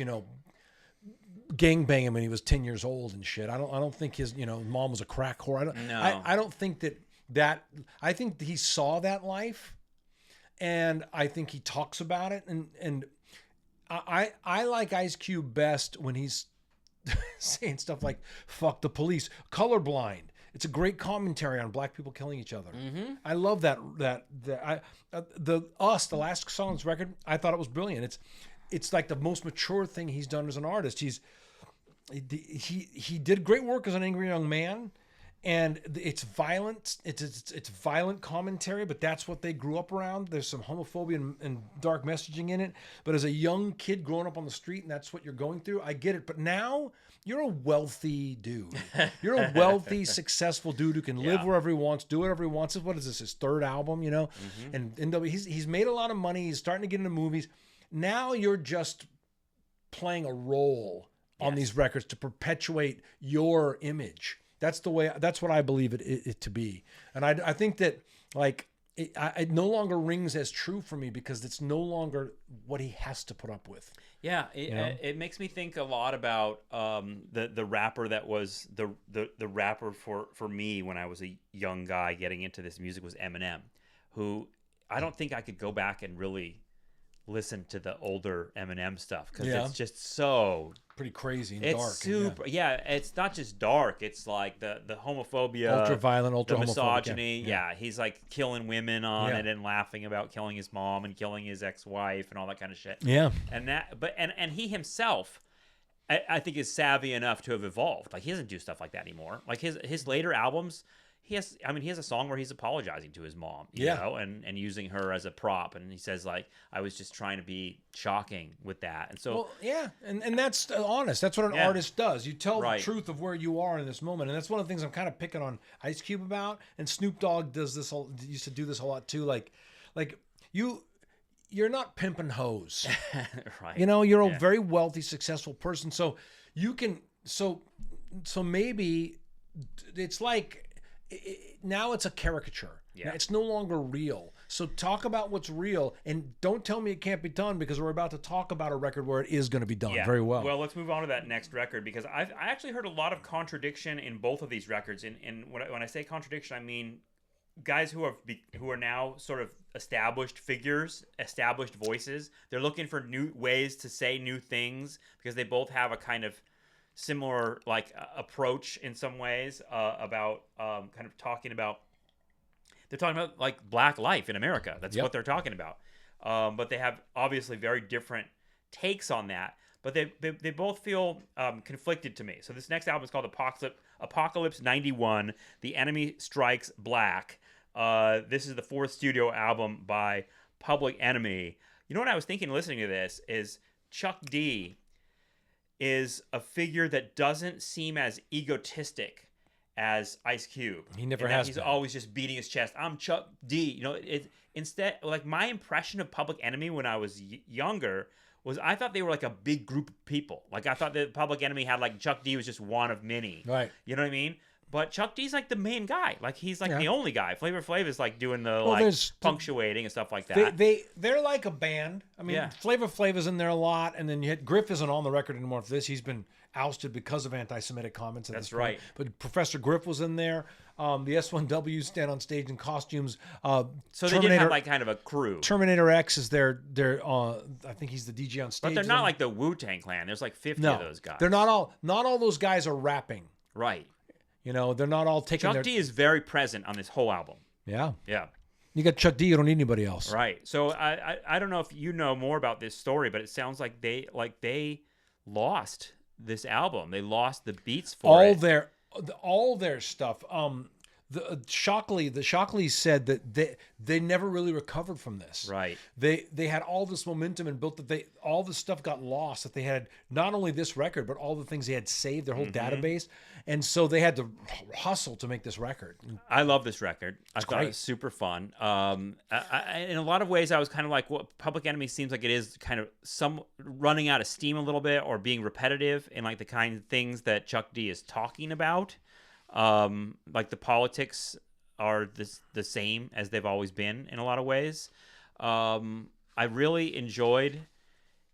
gangbanging when he was 10 years old and shit. I don't think his mom was a crack whore. I don't think that. I think he saw that life. And I think he talks about it, and I like Ice Cube best when he's saying stuff like "fuck the police," "colorblind." It's a great commentary on black people killing each other. Mm-hmm. I love that. The last song on this record, I thought it was brilliant. It's like the most mature thing he's done as an artist. He did great work as an angry young man. And it's violent. It's violent commentary, but that's what they grew up around. There's some homophobia and dark messaging in it. But as a young kid growing up on the street, and that's what you're going through, I get it. But now you're a wealthy dude. You're a wealthy, successful dude who can live wherever he wants, do whatever he wants. What is this? His third album, you know? And he's made a lot of money. He's starting to get into movies. Now you're just playing a role on these records to perpetuate your image. That's the way. That's what I believe it to be, and I think that like it no longer rings as true for me because it's no longer what he has to put up with. Yeah, it makes me think a lot about the rapper that was the rapper for me when I was a young guy getting into this music was Eminem, who I don't think I could go back and really listen to the older Eminem stuff because it's just so pretty crazy and it's dark. Super, it's not just dark. It's like the homophobia, ultra violent, ultra the misogyny. He's like killing women on it and laughing about killing his mom and killing his ex-wife and all that kind of shit. Yeah, and that, but and he himself, I think, is savvy enough to have evolved. Like he doesn't do stuff like that anymore. Like his later albums. He has a song where he's apologizing to his mom, you know, and using her as a prop. And he says, like, I was just trying to be shocking with that. And so, and that's honest. That's what an artist does. You tell the truth of where you are in this moment. And that's one of the things I'm kind of picking on Ice Cube about. And Snoop Dogg does this used to do this a lot too. Like you're not pimping hoes. Right. You know, you're a very wealthy, successful person. So you can, so maybe it's like, now it's a caricature. Yeah. It's no longer real. So talk about what's real and don't tell me it can't be done because we're about to talk about a record where it is going to be done very well. Well, let's move on to that next record because I actually heard a lot of contradiction in both of these records. And when I say contradiction, I mean guys who are now sort of established figures, established voices. They're looking for new ways to say new things because they both have a kind of similar approach in some ways about kind of talking about they're talking about like black life in America. That's what they're talking about. But they have obviously very different takes on that. But they both feel conflicted to me. So this next album is called Apocalypse 91. The Enemy Strikes Black. This is the fourth studio album by Public Enemy. You know what I was thinking listening to this is Chuck D is a figure that doesn't seem as egotistic as Ice Cube. He never has. He's always just beating his chest. I'm Chuck D. You know, instead, like my impression of Public Enemy when I was younger was I thought they were like a big group of people. Like I thought that Public Enemy had like Chuck D was just one of many. Right. You know what I mean? But Chuck D's like the main guy. Like he's like the only guy. Flavor Flav is like doing the punctuating and stuff like that. They're like a band. I mean, Flavor Flav is in there a lot, and then you had Griff isn't on the record anymore for this. He's been ousted because of anti-Semitic comments. That's right. But Professor Griff was in there. The S1W stand on stage in costumes. So they did have like kind of a crew. Terminator X is their I think he's the DJ on stage. But they're not like the Wu-Tang Clan. There's like 50 of those guys. They're not all those guys are rapping. Right. You know, they're not all taking Chuck D is very present on this whole album. Yeah. Yeah. You got Chuck D, you don't need anybody else. Right. So I don't know if you know more about this story, but it sounds like they lost this album. They lost the beats for all their stuff. The Shockleys said that they never really recovered from this. Right. They had all this momentum and built that all this stuff got lost, that they had not only this record but all the things they had saved, their whole database, and so they had to hustle to make this record. I love this record. I thought it was super fun. In a lot of ways, I was kind of like, what Public Enemy seems like it is kind of some running out of steam a little bit or being repetitive in like the kind of things that Chuck D is talking about. Like the politics are the same as they've always been in a lot of ways. I really enjoyed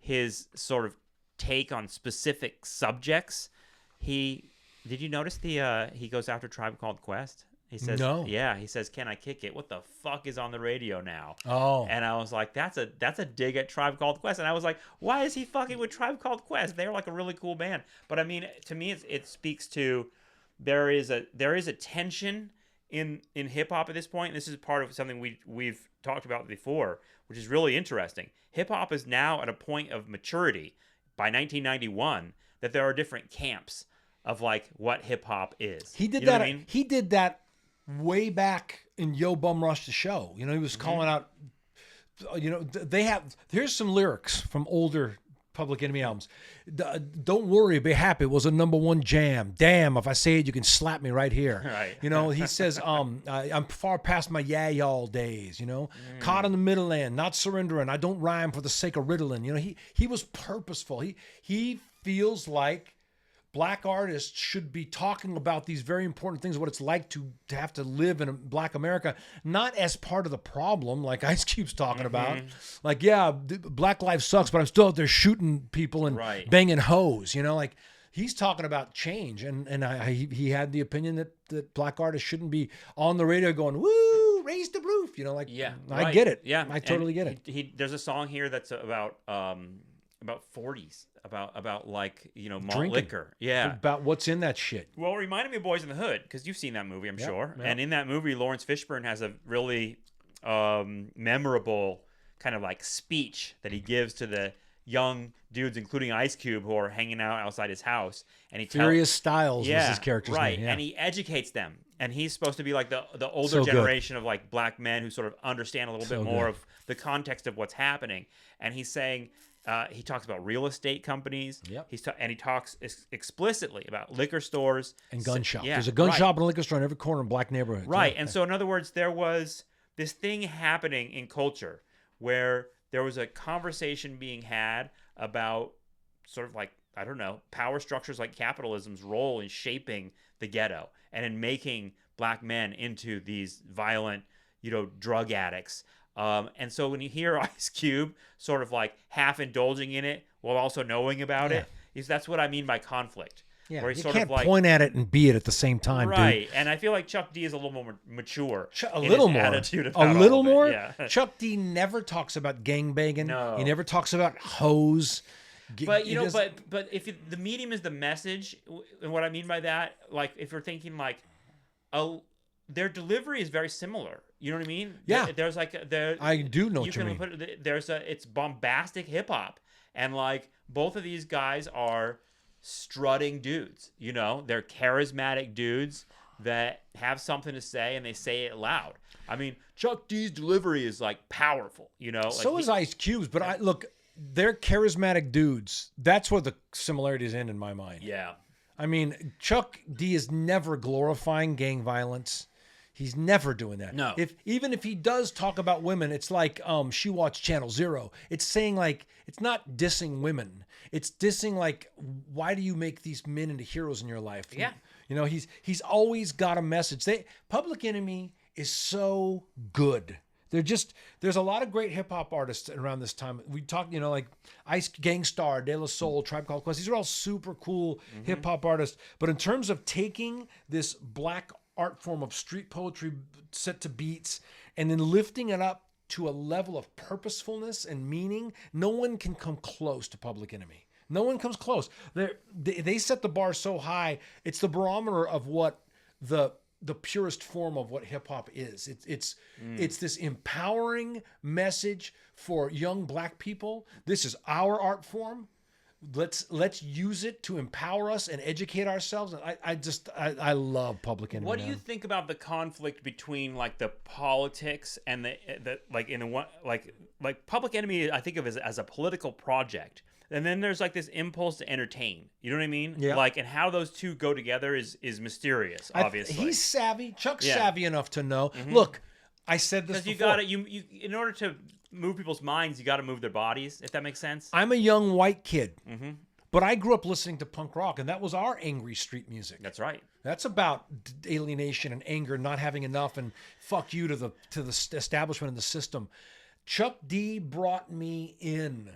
his sort of take on specific subjects. Did you notice he goes after Tribe Called Quest? He says, no. Yeah, he says, "Can I kick it? What the fuck is on the radio now?" Oh. And I was like, that's a dig at Tribe Called Quest. And I was like, why is he fucking with Tribe Called Quest? They're like a really cool band. But I mean, to me, it speaks to there is a tension in hip hop at this point. And this is part of something we've talked about before, which is really interesting. Hip hop is now at a point of maturity by 1991 that there are different camps of like what hip hop is. He did You know that. what I mean? He did that way back in Yo Bum Rush the Show. You know, he was calling out. You know, they have. Here's some lyrics from older Public Enemy albums. Don't worry, be happy. It was a #1 jam. Damn, if I say it, you can slap me right here. Right. You know, he says, I'm far past my y'all days. You know, caught in the middle land, not surrendering. I don't rhyme for the sake of riddling. You know, he was purposeful. He feels like black artists should be talking about these very important things, what it's like to have to live in a black America, not as part of the problem, like Ice Cube's talking about. Like, yeah, black life sucks, but I'm still out there shooting people and banging hoes, you know, like he's talking about change. And he had the opinion that black artists shouldn't be on the radio going, woo, raise the roof, you know, like, I get it. Yeah. I totally get it. There's a song here that's about 40s, about like, you know, malt Drinking. liquor. Yeah. About what's in that shit. Well, it reminded me of Boys in the Hood, because you've seen that movie, I'm sure. Yep. And in that movie, Lawrence Fishburne has a really memorable kind of like speech that he gives to the young dudes, including Ice Cube, who are hanging out outside his house. And he Furious Styles was his character's name. Yeah. And he educates them. And he's supposed to be like the older So good. generation of like black men who sort of understand a little So bit more good. of the context of what's happening. And he's saying, he talks about real estate companies. Yep. And he talks explicitly about liquor stores And gun shop. Yeah, There's a gun right. shop and a liquor store in every corner in black neighborhoods. Right. Yeah. And so, in other words, there was this thing happening in culture where there was a conversation being had about sort of like, I don't know, power structures like capitalism's role in shaping the ghetto and in making black men into these violent, you know, drug addicts. And so when you hear Ice Cube sort of like half indulging in it while also knowing about it, that's what I mean by conflict. Yeah, Where he's you sort can't of like, point at it and be it at the same time, right. dude. And I feel like Chuck D is a little more mature. A in little his more. attitude A about little all of it. more? Yeah. Chuck D never talks about gangbanging. No. He never talks about hoes. But you know, but if the medium is the message, and what I mean by that, like if you're thinking like, their delivery is very similar. You know what I mean? Yeah. There's like I do know what you mean. It's bombastic hip hop, and like both of these guys are strutting dudes. You know, they're charismatic dudes that have something to say, and they say it loud. I mean, Chuck D's delivery is like powerful. You know, So like is Ice Cube's, but look, they're charismatic dudes. That's where the similarities end in my mind. yeah. I mean, Chuck D is never glorifying gang violence. He's never doing that. No. Even if he does talk about women, it's like she watched Channel Zero. It's saying like, it's not dissing women. It's dissing like, why do you make these men into heroes in your life? Yeah. You know, he's always got a message. Public Enemy is so good. There's a lot of great hip hop artists around this time. We talk, you know, like Ice Gangstar, De La Soul, Tribe Called Quest. These are all super cool hip hop artists. But in terms of taking this black art form of street poetry set to beats and then lifting it up to a level of purposefulness and meaning, no one can come close to Public Enemy. No one comes close. They set the bar so high. It's the barometer of what the purest form of what hip hop is. It's this empowering message for young black people. This is our art form. Let's use it to empower us and educate ourselves. And I love Public Enemy. What do you think about the conflict between like the politics and the like in the one like Public Enemy? I think of as a political project, and then there's like this impulse to entertain. You know what I mean? Yeah. Like, and how those two go together is mysterious. Obviously, he's savvy. Chuck's Yeah. savvy enough to know. Look, I said this because before. you in order to move people's minds, you got to move their bodies. If that makes sense. I'm a young white kid, but I grew up listening to punk rock, and that was our angry street music. That's right. That's about alienation and anger, not having enough, and fuck you to the establishment and the system. Chuck D brought me in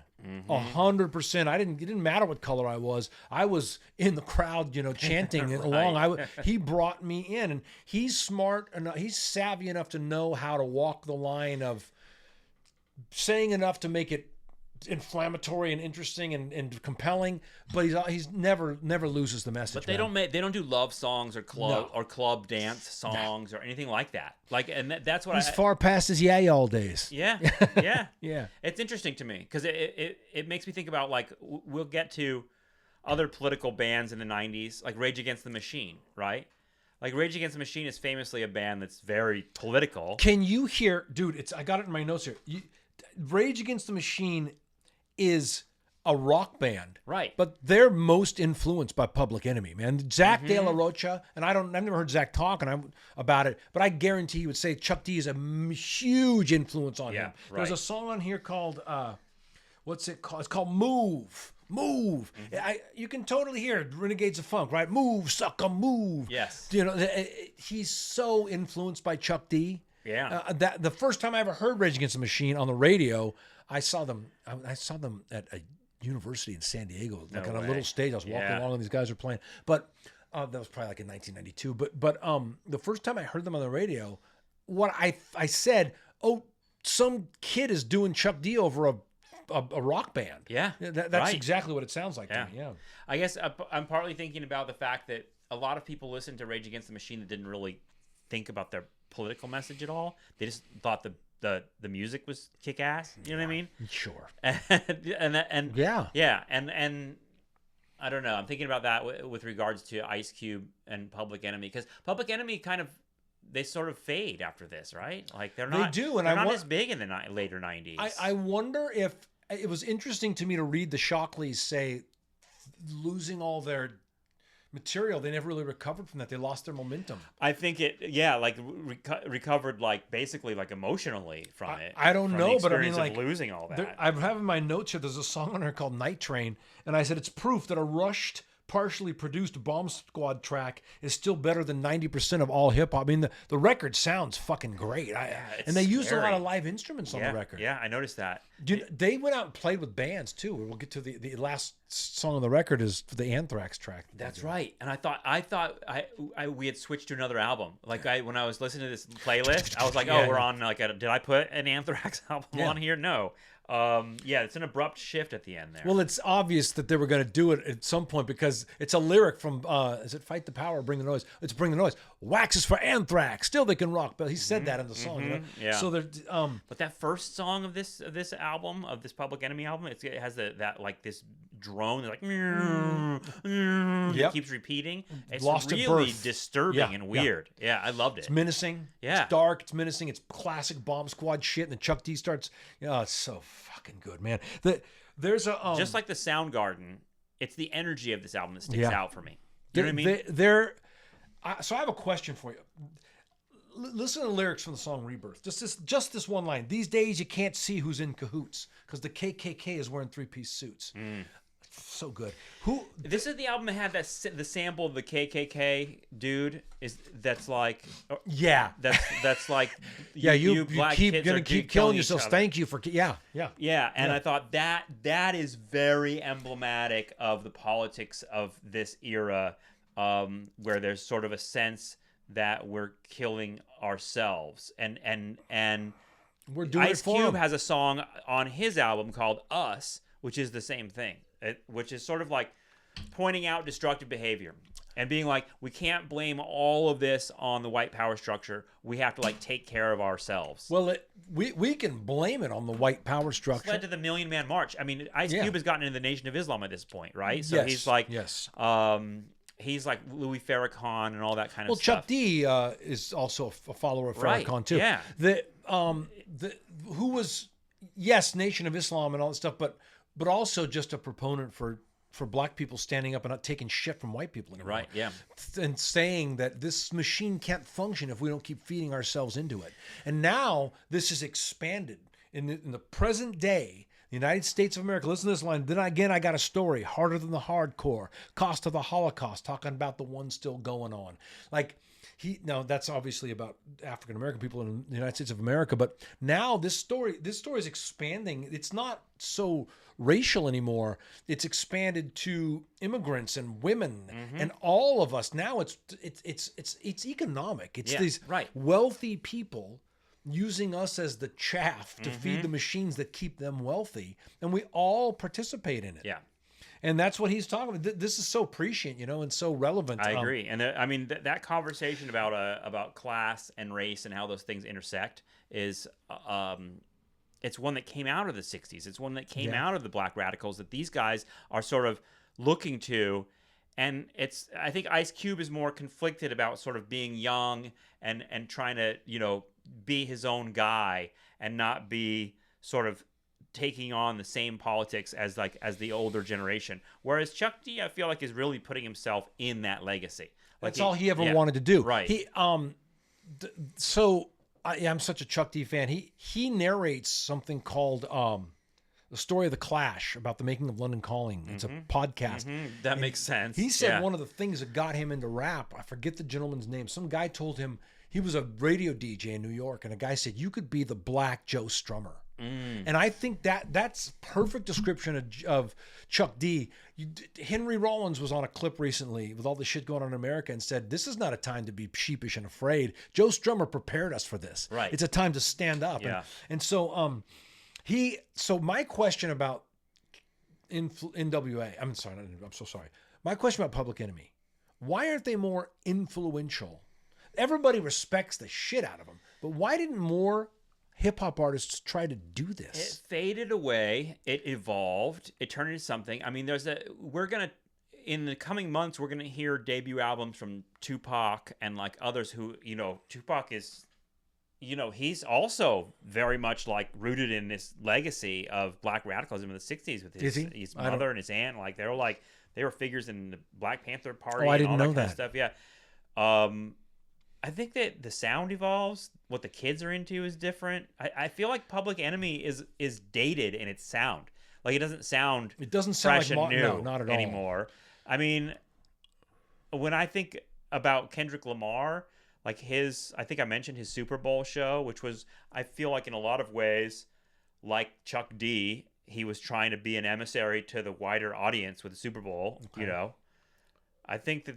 100%. It didn't matter what color I was. I was in the crowd, you know, chanting along. He brought me in, and he's smart enough. He's savvy enough to know how to walk the line of saying enough to make it inflammatory and interesting and compelling, but he's never loses the message. But they don't do love songs or club dance songs or anything like that. Like, and that's what he's far past his y'all days. Yeah, yeah. Yeah. It's interesting to me because it makes me think about like we'll get to other political bands in the 90s, like Rage Against the Machine, right? Like Rage Against the Machine is famously a band that's very political. Can you hear, dude? I got it in my notes here. Rage Against the Machine is a rock band, Right. But they're most influenced by Public Enemy, man. Zach De La Rocha, and I've never heard Zach talking about it, but I guarantee he would say Chuck D is a huge influence on him. Right. There's a song on here called what's it called? It's called Move. Move. You can totally hear Renegades of Funk, right? Move, sucker, move. Yes. You know, he's so influenced by Chuck D. Yeah. That the first time I ever heard Rage Against the Machine on the radio, I saw them at a university in San Diego, like on a little stage. I was walking along and these guys were playing. But that was probably like in 1992. But the first time I heard them on the radio, what I said, oh, some kid is doing Chuck D over a rock band. Yeah, that's exactly what it sounds like to me. Yeah, I guess I'm partly thinking about the fact that a lot of people listened to Rage Against the Machine that didn't really think about their political message at all. They just thought the music was kick ass. You know what I mean? Sure. And yeah, and I don't know. I'm thinking about that with regards to Ice Cube and Public Enemy, because Public Enemy they sort of fade after this, right? Like they're not as big in the later 90s. I wonder if it was interesting to me to read the Shockleys say losing all their material, they never really recovered from that. They lost their momentum. I think recovered like basically like emotionally from it. I don't know, but I mean, like losing all that. I have in my notes here. There's a song on there called Night Train, and I said it's proof that a rushed, partially produced Bomb Squad track is still better than 90% of all hip hop. I mean, the record sounds fucking great. And they used a lot of live instruments on the record. Yeah, I noticed that. They went out and played with bands too. We'll get to the last song on the record is the Anthrax track. That's right. And I thought we had switched to another album. Like when I was listening to this playlist, I was like, we're on like did I put an Anthrax album on here? No. It's an abrupt shift at the end there. Well, it's obvious that they were going to do it at some point because it's a lyric from is it Fight the Power, Bring the Noise? It's Bring the Noise. Wax is for Anthrax. Still they can rock. But he said that in the song. You know? Yeah. So but that first song of this album, of this Public Enemy album, it has that like this drone that like it keeps repeating. It's Lost really disturbing and weird. Yeah, I loved it. It's menacing. Yeah. It's dark. It's menacing. It's classic Bomb Squad shit. And then Chuck D starts. It's so fucking good, man. There's a just like the Soundgarden, it's the energy of this album that sticks out for me. You know what I mean? So I have a question for you. Listen to the lyrics from the song Rebirth. Just this one line. These days you can't see who's in cahoots because the KKK is wearing three-piece suits. So good. This is the album that had the sample of the KKK dude that's like that's like you black keep kids gonna are keep killing killing yourselves. Thank you for yeah. And I thought that is very emblematic of the politics of this era, where there's sort of a sense that we're killing ourselves, and we're doing Ice it for Cube him. has a song on his album called Us, which is the same thing, which is sort of like pointing out destructive behavior and being like, we can't blame all of this on the white power structure. We have to like take care of ourselves. Well, we can blame it on the white power structure. It's led to the Million Man March. I mean, Ice Cube has gotten into the Nation of Islam at this point, right? So Yes. he's like, yes. He's like Louis Farrakhan and all that kind of Well, stuff. Chuck D is also a follower of Right, Farrakhan too. yeah. Who was Nation of Islam and all that stuff, but also just a proponent for black people standing up and not taking shit from white people anymore. Right, yeah. And saying that this machine can't function if we don't keep feeding ourselves into it. And now this is expanded in the present day. The United States of America. Listen to this line. Then again, I got a story harder than the hardcore. Cost of the Holocaust. Talking about the one still going on. Like now that's obviously about African American people in the United States of America. But now this story is expanding. It's not so racial anymore. It's expanded to immigrants and women and all of us. Now it's economic. It's these wealthy people using us as the chaff to feed the machines that keep them wealthy, and we all participate in it. Yeah. And that's what he's talking about. This is so prescient, and so relevant. I agree. And I mean, that conversation about class and race and how those things intersect is it's one that came out of the 60s. It's one that came out of the black radicals that these guys are sort of looking to. And I think Ice Cube is more conflicted about sort of being young and trying to, be his own guy and not be sort of taking on the same politics as the older generation. Whereas Chuck D, I feel like, is really putting himself in that legacy. That's all he ever wanted to do. Right. I'm such a Chuck D fan. He narrates something called The Story of the Clash, about the making of London Calling. It's a podcast. That makes sense. He said one of the things that got him into rap, I forget the gentleman's name. Some guy told him, he was a radio DJ in New York, and a guy said, you could be the black Joe Strummer. And I think that's perfect description of Chuck D. Henry Rollins was on a clip recently with all the shit going on in America and said, this is not a time to be sheepish and afraid. Joe Strummer prepared us for this. Right. It's a time to stand up. Yeah. And so so my question about NWA, I'm so sorry. My question about Public Enemy, why aren't they more influential? Everybody respects the shit out of them, but why didn't more hip-hop artists try to do this? It faded away. It evolved. It turned into something. I mean, in the coming months, we're going to hear debut albums from Tupac and like others who, Tupac is, he's also very much like rooted in this legacy of black radicalism in the 60s with his mother and his aunt. Like they were figures in the Black Panther Party. Oh, I didn't know kind that of stuff. Yeah. I think that the sound evolves. What the kids are into is different. I feel like Public Enemy is dated in its sound. Like it doesn't sound fresh like and new no, not at all anymore. I mean, when I think about Kendrick Lamar, like I think I mentioned his Super Bowl show, which was, I feel like in a lot of ways, like Chuck D, he was trying to be an emissary to the wider audience with the Super Bowl. Okay. I think that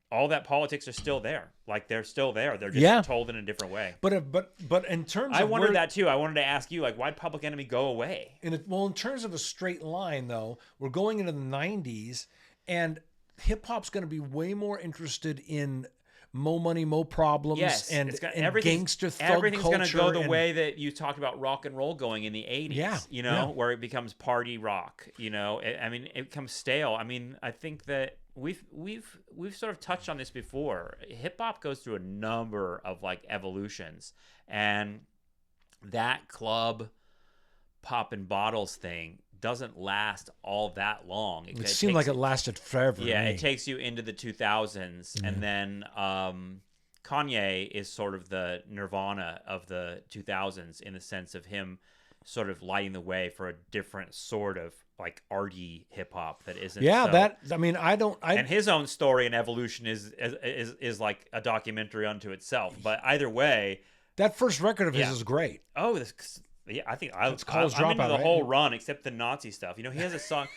all that politics are still there. Like they're still there. They're just told in a different way. But in terms of, I wondered that too. I wanted to ask you, like, why'd Public Enemy go away? In terms of a straight line, though, we're going into the 90s, and hip hop's going to be way more interested in Mo Money, Mo Problems, and gangster thug everything's culture. Everything's going to go the way that you talked about rock and roll going in the 80s. Where it becomes party rock. It becomes stale. I mean, I think that we've sort of touched on this before. Hip hop goes through a number of like evolutions, and that club popping bottles thing doesn't last all that long. It seemed like it lasted forever. Yeah, it takes you into the 2000s, and then Kanye is sort of the Nirvana of the 2000s in the sense of him sort of lighting the way for a different sort of like arty hip hop that isn't. Yeah, so, and his own story and evolution is like a documentary unto itself. But either way, that first record of his is great. Oh, yeah, I think I'm into Dropout, the whole run except the Nazi stuff. He has a song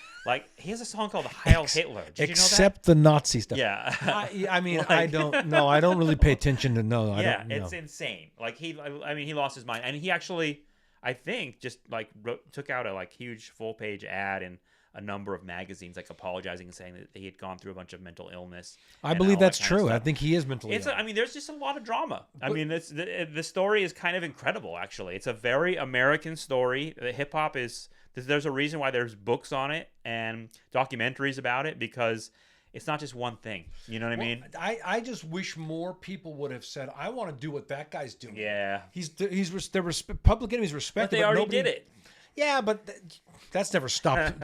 called Heil Hitler. Did you know that? Except the Nazi stuff. Yeah. I don't know. I don't really pay attention to know. It's insane. Like he lost his mind, and he actually, I think, just like took out a like huge full page ad in a number of magazines, like apologizing and saying that he had gone through a bunch of mental illness. I believe that's true. I think he is mentally ill. There's just a lot of drama. The story is kind of incredible, actually. It's a very American story. The hip hop there's a reason why there's books on it and documentaries about it, because it's not just one thing. You know what I mean? I just wish more people would have said, I want to do what that guy's doing. Yeah. Public Enemy's respected. But they already did it. Yeah, but that's never stopped.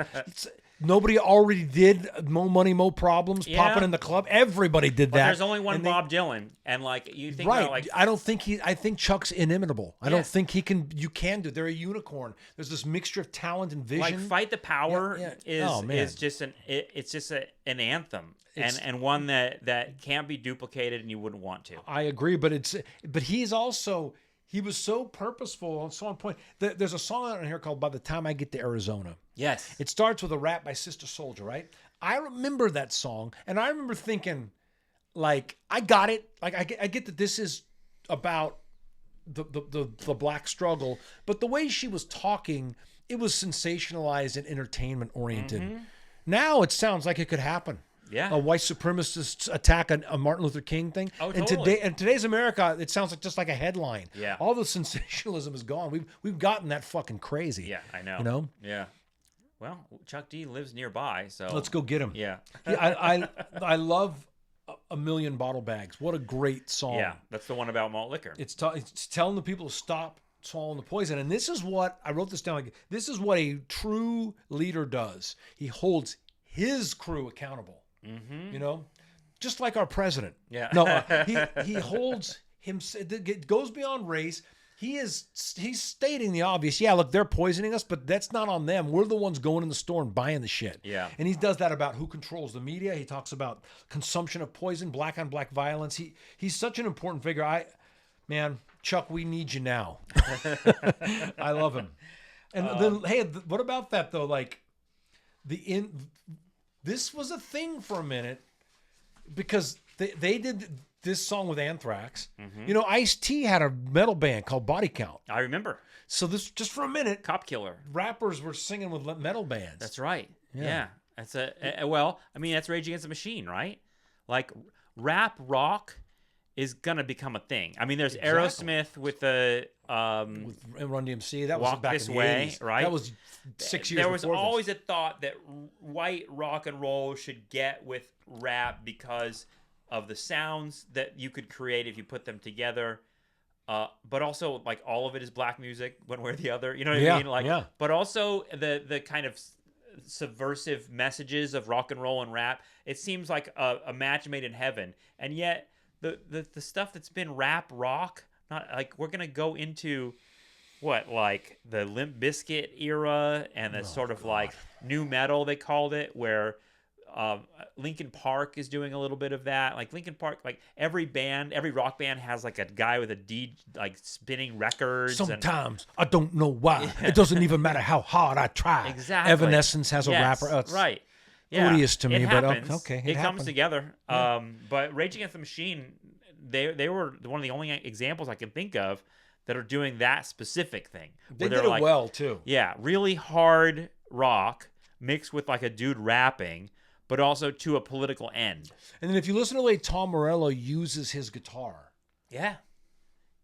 Nobody already did Mo Money, Mo Problems, popping in the club. Everybody did that. There's only one Bob Dylan, and like you think, right? I don't think I think Chuck's inimitable. I don't think he can. You can do. They're a unicorn. There's this mixture of talent and vision. Like Fight the Power is just an anthem, and one that can't be duplicated, and you wouldn't want to. I agree, but he's also. He was so purposeful and so on point. There's a song on here called By the Time I Get to Arizona. Yes. It starts with a rap by Sister Souljah, right? I remember that song, and I remember thinking, like, I got it. Like, I get that this is about the black struggle, but the way she was talking, it was sensationalized and entertainment oriented. Mm-hmm. Now it sounds like it could happen. Yeah. a white supremacist attack a Martin Luther King thing. Oh, And totally. today's America, it sounds like just like a headline. Yeah. All the sensationalism is gone. We've gotten that fucking crazy. Yeah, I know. You know? Yeah. Well, Chuck D lives nearby, so Let's go get him. Yeah. I love A Million Bottle Bags. What a great song. Yeah, that's the one about malt liquor. It's telling the people to stop swallowing the poison. And this is what, I wrote this down, like, this is what a true leader does. He holds his crew accountable. Mm-hmm. You know? Just like our president. Yeah. No, he holds him, it goes beyond race. He's stating the obvious. Yeah, look, they're poisoning us, but that's not on them. We're the ones going in the store and buying the shit. Yeah. And he does that about who controls the media. He talks about consumption of poison, black on black violence. He's such an important figure. Man, Chuck, we need you now. I love him. And then, hey, what about that though? Like this was a thing for a minute because they did this song with Anthrax. Mm-hmm. You know, Ice-T had a metal band called Body Count. I remember. So this, just for a minute, Cop Killer. rappers were singing with metal bands. That's right. Yeah. Yeah. That's well, I mean, that's Rage Against the Machine, right? Like rap rock is gonna become a thing. I mean, there's Exactly. Aerosmith with the With Run DMC. That was Walk back This in the Way, 80s. right? That was 6 years There was before this. always a thought that white rock and roll should get with rap because of the sounds that you could create if you put them together. But also, like, all of it is black music, one way or the other. You know what I mean? Like, yeah. But also the kind of subversive messages of rock and roll and rap. It seems like a match made in heaven, and yet the stuff that's been rap rock, not like we're gonna go into what, like the Limp Bizkit era and the sort of like new metal they called it, where Linkin Park is doing a little bit of that. Like Linkin Park, like every rock band has like a guy with a like spinning records. Sometimes I don't know why. It doesn't even matter how hard I try. Exactly. Evanescence has a Yes, rapper. It's right. Yeah. odious to me, It but happens. okay. It comes happened. together. But Rage Against the Machine, they were one of the only examples I can think of that are doing that specific thing. They where did it like, well too. Yeah, really hard rock mixed with like a dude rapping, but also to a political end. And then if you listen to the way Tom Morello uses his guitar, Yeah.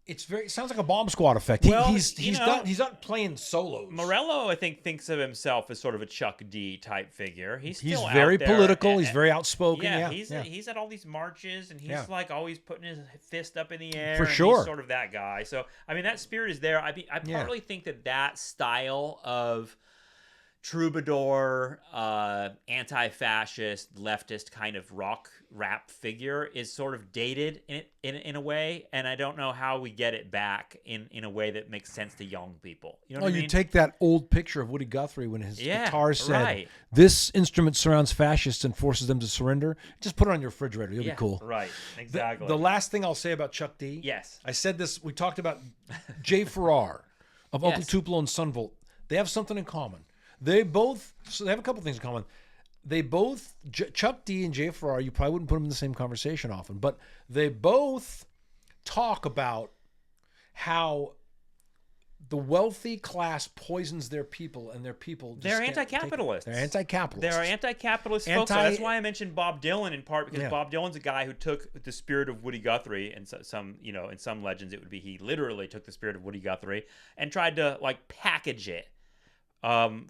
it sounds like a Bomb Squad effect. Well, He's not playing solos. Morello, I think, thinks of himself as sort of a Chuck D type figure. He's still very out there, political. He's very outspoken. Yeah, Yeah, he's at all these marches, and he's Yeah. like always putting his fist up in the air. For and sure. He's sort of that guy. So I mean, that spirit is there. I partly think that style of troubadour, anti-fascist, leftist kind of rock rap figure is sort of dated in a way, and I don't know how we get it back in a way that makes sense to young people. You know what I mean? You take that old picture of Woody Guthrie when his guitar said, right. "This instrument surrounds fascists and forces them to surrender." Just put it on your refrigerator. You'll be cool. Right. Exactly. The last thing I'll say about Chuck D. Yes. I said this. We talked about Jay Farrar of Uncle Yes. Tupelo and Sunvolt. They have something in common. They have a couple things in common. Chuck D and Jay Farrar, you probably wouldn't put them in the same conversation often, but they both talk about how the wealthy class poisons their people, and their people just They're can't anti-capitalists. take it. They're anti-capitalists. They're anti-capitalist folks. So that's why I mentioned Bob Dylan in part, because Yeah. Bob Dylan's a guy who took the spirit of Woody Guthrie, and in some legends it would be he literally took the spirit of Woody Guthrie and tried to like package it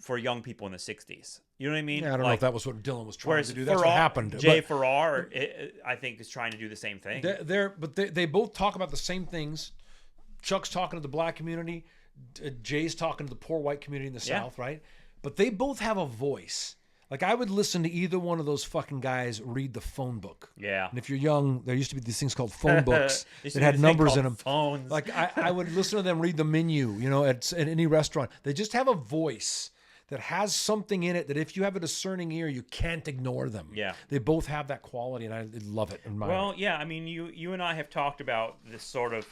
for young people in the 60s. You know what I mean? Yeah, I don't know if that was what Dylan was trying Whereas to do. That's what Farrar, happened. Jay But Farrar, I think, is trying to do the same thing. they both talk about the same things. Chuck's talking to the black community. Jay's talking to the poor white community in the Yeah. South, right? But they both have a voice. Like, I would listen to either one of those fucking guys read the phone book. Yeah. And if you're young, there used to be these things called phone books There used that to be had this thing numbers called in them. phones. Like, I would listen to them read the menu, at any restaurant. They just have a voice that has something in it that if you have a discerning ear, you can't ignore them. Yeah. They both have that quality, and I love it. Well, yeah, I mean, you and I have talked about this sort of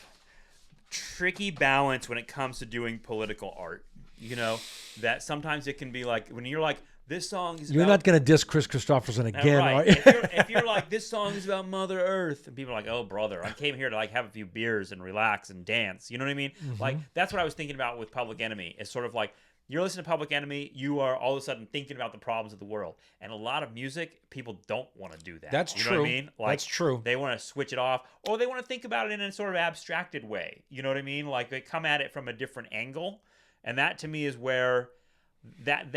tricky balance when it comes to doing political art. That sometimes it can be like, when you're like, this song is You're about... not going to diss Chris Christopherson again, right. are you? if you're like, this song is about Mother Earth, and people are like, oh, brother, I came here to like have a few beers and relax and dance. You know what I mean? Mm-hmm. Like, that's what I was thinking about with Public Enemy. It's sort of like, you're listening to Public Enemy, you are all of a sudden thinking about the problems of the world. And a lot of music, people don't want to do that. That's you true. know what I mean? Like, that's true. They want to switch it off, or they want to think about it in a sort of abstracted way. You know what I mean? Like they come at it from a different angle, and that to me is where that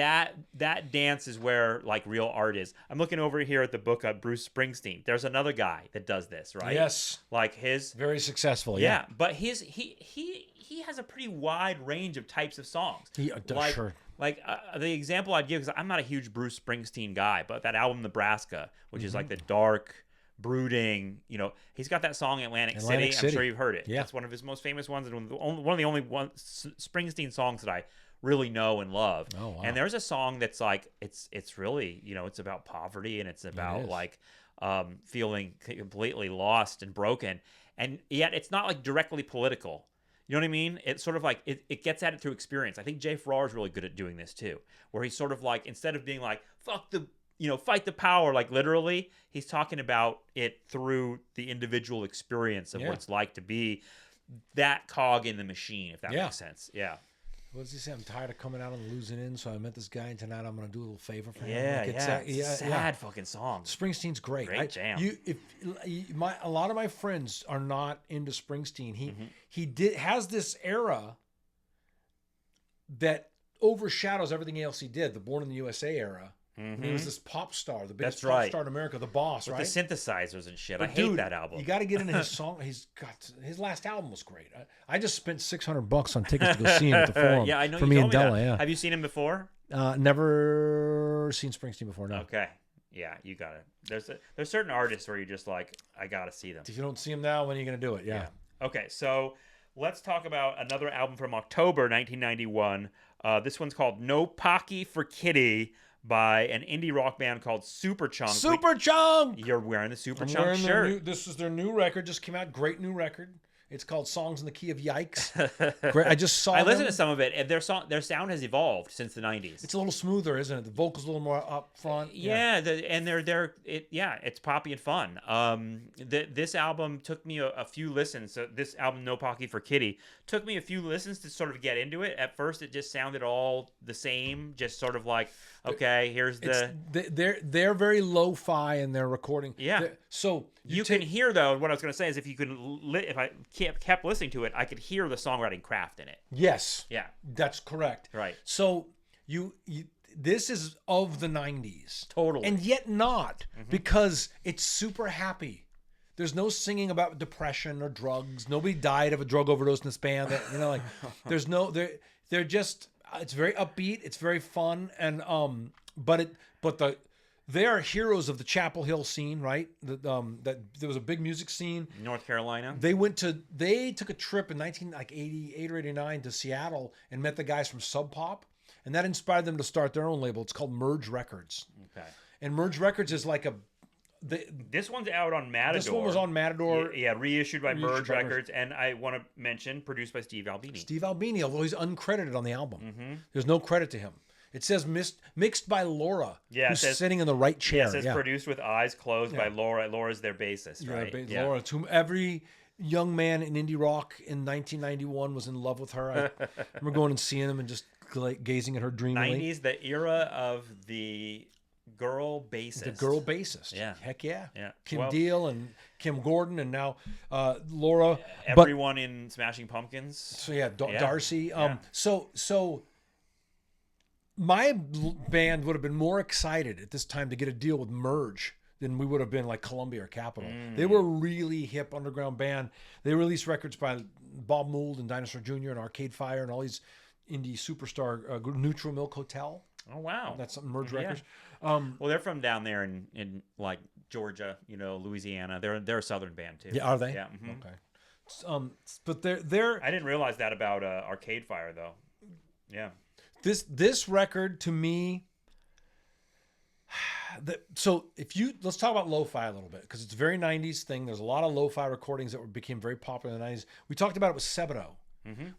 dance is where like real art is. I'm looking over here at the book of Bruce Springsteen. There's another guy that does this, right? Yes. Like his very successful. Yeah, but he has a pretty wide range of types of songs. Sure. Like the example I'd give, because I'm not a huge Bruce Springsteen guy, but that album Nebraska, which is like the dark, brooding, he's got that song Atlantic City. I'm sure you've heard it. Yeah. It's one of his most famous ones, and one of the only Springsteen songs that I really know and love. Oh, wow. And there's a song that's like it's really it's about poverty, and it's about like feeling completely lost and broken, and yet it's not like directly political. You know what I mean? It's sort of like it gets at it through experience. I think Jay Farrar is really good at doing this too, where he's sort of like, instead of being like fuck the fight the power, like literally, he's talking about it through the individual experience of what it's like to be that cog in the machine, if that makes sense. Yeah. What does he say? I'm tired of coming out and losing in, so I met this guy, and tonight I'm going to do a little favor for him. Sad fucking song. Springsteen's great. Great jam. A lot of my friends are not into Springsteen. He has this era that overshadows everything else he did. The Born in the USA era. He was this pop star, the biggest pop star in America, the boss, with right? the synthesizers and shit. But I hate that album. You got to get into his song. His last album was great. I just spent $600 on tickets to go see him at the Forum. Yeah, I know. For me and Della. Yeah. Have you seen him before? Never seen Springsteen before. No. Okay. Yeah, you got it. There's certain artists where you're just like, I got to see them. If you don't see him now, when are you going to do it? Yeah. Okay, so let's talk about another album from October 1991. This one's called No Pocky for Kitty, by an indie rock band called Superchunk. Superchunk! You're wearing the Superchunk shirt. This is their new record. Just came out. Great new record. It's called Songs in the Key of Yikes. Great. I just saw I listened to some of it, and their sound has evolved since the 90s. It's a little smoother, isn't it? The vocals a little more up front. It's poppy and fun. This album took me a few listens. So this album, No Pocky for Kitty, took me a few listens to sort of get into it. At first, it just sounded all the same, just sort of like, okay, here's they're very lo-fi in their recording. Yeah. So you can hear, though, what I was going to say is if I kept listening to it, I could hear the songwriting craft in it. Yes. Yeah. That's correct. Right. So this is of the 90s. Totally. And yet not, because it's super happy. There's no singing about depression or drugs. Nobody died of a drug overdose in this band. There's no, they're just, it's very upbeat. It's very fun. And, they are heroes of the Chapel Hill scene, right? That there was a big music scene. North Carolina. They took a trip in 1988 or 89 to Seattle and met the guys from Sub Pop, and that inspired them to start their own label. It's called Merge Records. Okay. And Merge Records is like this one's out on Matador. This one was on Matador. Yeah, reissued by Merge Records, and I want to mention produced by Steve Albini. Steve Albini, although he's uncredited on the album. There's no credit to him. It says mixed by Laura, who's sitting in the right chair. Yeah, it says produced with eyes closed by Laura. Laura's their bassist, right? Laura, to whom every young man in indie rock in 1991 was in love with her. I remember going and seeing them and just gazing at her dreamily. 90s, the era of the girl bassist. The girl bassist. Yeah. Heck yeah. Yeah. Kim Deal and Kim Gordon and now Laura. Everyone in Smashing Pumpkins. So Darcy. So my band would have been more excited at this time to get a deal with Merge than we would have been like Columbia or Capitol. They were a really hip underground band. They released records by Bob Mould and Dinosaur Jr. and Arcade Fire and all these indie superstar group, Neutral Milk Hotel. Oh, wow. That's something Merge Records. Well, they're from down there in like Georgia, Louisiana. They're a Southern band too. Yeah, are they? Yeah. Okay. But they're I didn't realize that about Arcade Fire though. Yeah. This record to me. Let's talk about lo-fi a little bit because it's a very 90s thing. There's a lot of lo-fi recordings that became very popular in the 90s. We talked about it with Sebadoh.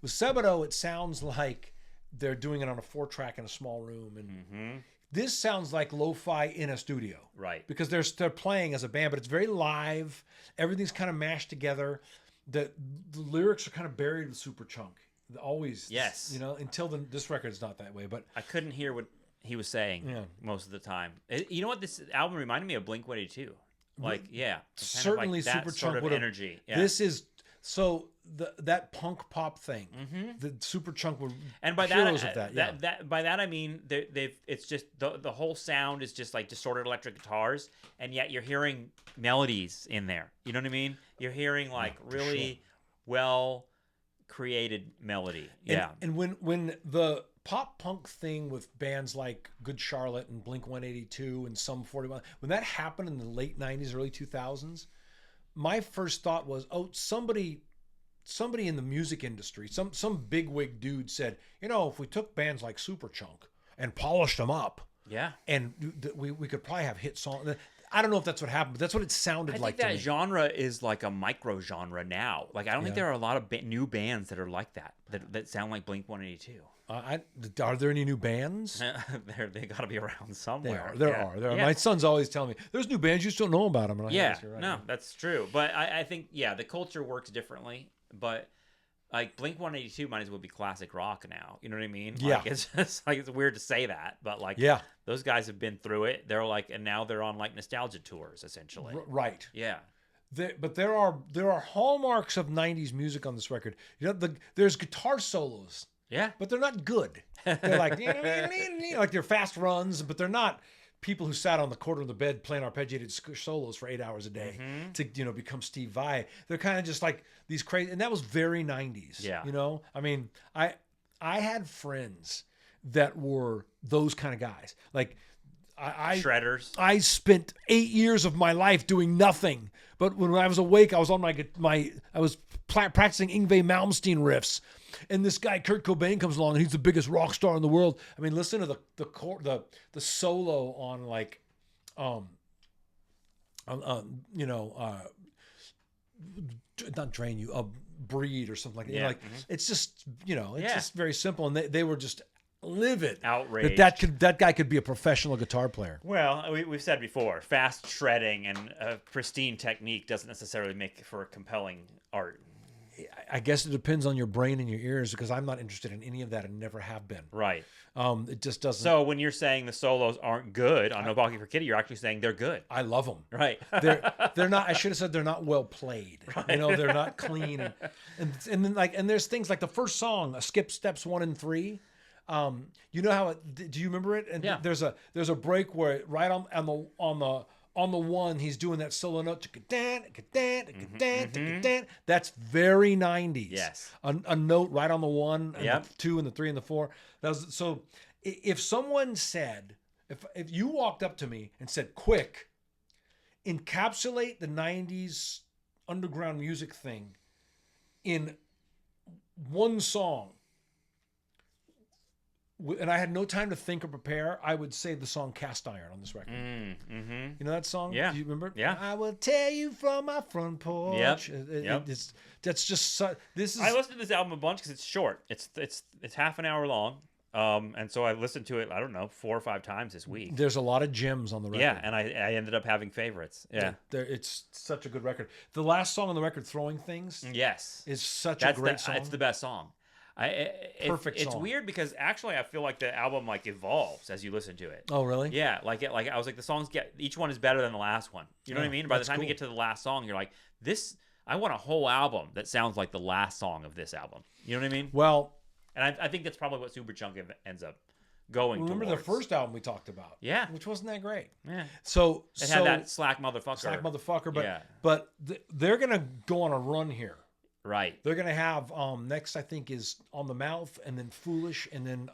With Sebadoh, it sounds like they're doing it on a 4-track in a small room, and this sounds like lo-fi in a studio, right? Because they're playing as a band, but it's very live. Everything's kind of mashed together. The lyrics are kind of buried with Superchunk. Always. Yes. You know, until this record's not that way. But I couldn't hear what he was saying most of the time. You know what? This album reminded me of Blink-182. Like, yeah. Certainly kind of like that Superchunk sort of would have. energy. Yeah. This is so that punk pop thing. The Superchunk were and by heroes that, of that. that by that I mean they've it's just the whole sound is just like distorted electric guitars, and yet you're hearing melodies in there. You know what I mean? You're hearing like really well created melody. And when the pop punk thing with bands like Good Charlotte and Blink-182 and Sum 41, when that happened in the late 90s, early 2000s, my first thought was, oh, somebody in the music industry, some bigwig dude said, you know, if we took bands like Superchunk and polished them up, and we could probably have hit songs. I don't know if that's what happened, but that's what it sounded like. I think that genre is like a micro genre now. Like I don't think there are a lot of new bands that are like that sound like Blink-182. Are there any new bands? They got to be around somewhere. There are. My son's always telling me there's new bands, you just don't know about them. And right. No, that's true. But I think the culture works differently. But like Blink-182 might as well be classic rock now. You know what I mean? Like, it's just like it's weird to say that, but like those guys have been through it. They're like, and now they're on like nostalgia tours essentially. Right. Yeah. But there are hallmarks of 90s music on this record. You know, there's guitar solos. Yeah. But they're not good. They're like like they're fast runs, but they're not people who sat on the corner of the bed playing arpeggiated solos for 8 hours a day to become Steve Vai. They're kind of just like these crazy, and that was very 90s. Yeah. You know, I mean, I had friends that were those kind of guys. Like shredders. I spent 8 years of my life doing nothing. But when I was awake, I was on I was practicing Yngwie Malmsteen riffs. And this guy Kurt Cobain comes along, and he's the biggest rock star in the world. I mean, listen to the solo on like, not Drain You, Breed or something like that. You know, like it's just it's just very simple, and they were just livid, outraged that guy could be a professional guitar player. Well, we've said before, fast shredding and pristine technique doesn't necessarily make for compelling art. I guess it depends on your brain and your ears, because I'm not interested in any of that and never have been. Right. It just doesn't. So when you're saying the solos aren't good on No Pocky for Kitty, you're actually saying they're good. I love them. Right. They're not. I should have said they're not well played. Right. You know, they're not clean. And then and there's things like the first song, Skip Steps 1 and 3. You know how do you remember it? And there's a break where right on the one, he's doing that solo note. That's very 90s. Yes. A note right on the one, and the 2 and the 3 and the 4. So if someone said, if you walked up to me and said, quick, encapsulate the 90s underground music thing in one song, and I had no time to think or prepare, I would say the song Cast Iron on this record. You know that song? Yeah. Do you remember? Yeah. I will tell you from my front porch. Yep. That's just this is. I listened to this album a bunch because it's short. It's half an hour long. And so I listened to it, I don't know, 4 or 5 times this week. There's a lot of gems on the record. Yeah, and I ended up having favorites. Yeah. It's such a good record. The last song on the record, Throwing Things, is such a great song. It's the best song. Perfect song. It's weird because actually I feel like the album like evolves as you listen to it. Oh, really? Yeah, like I was like the songs each one is better than the last one. You know what I mean? By the time you get to the last song, you're like, I want a whole album that sounds like the last song of this album. You know what I mean? Well, and I think that's probably what Superchunk ends up going remember towards. The first album we talked about? Yeah. Which wasn't that great. Yeah. So it had that slack motherfucker. But they're going to go on a run here. Right. They're going to have next I think is On the Mouth, and then Foolish, and then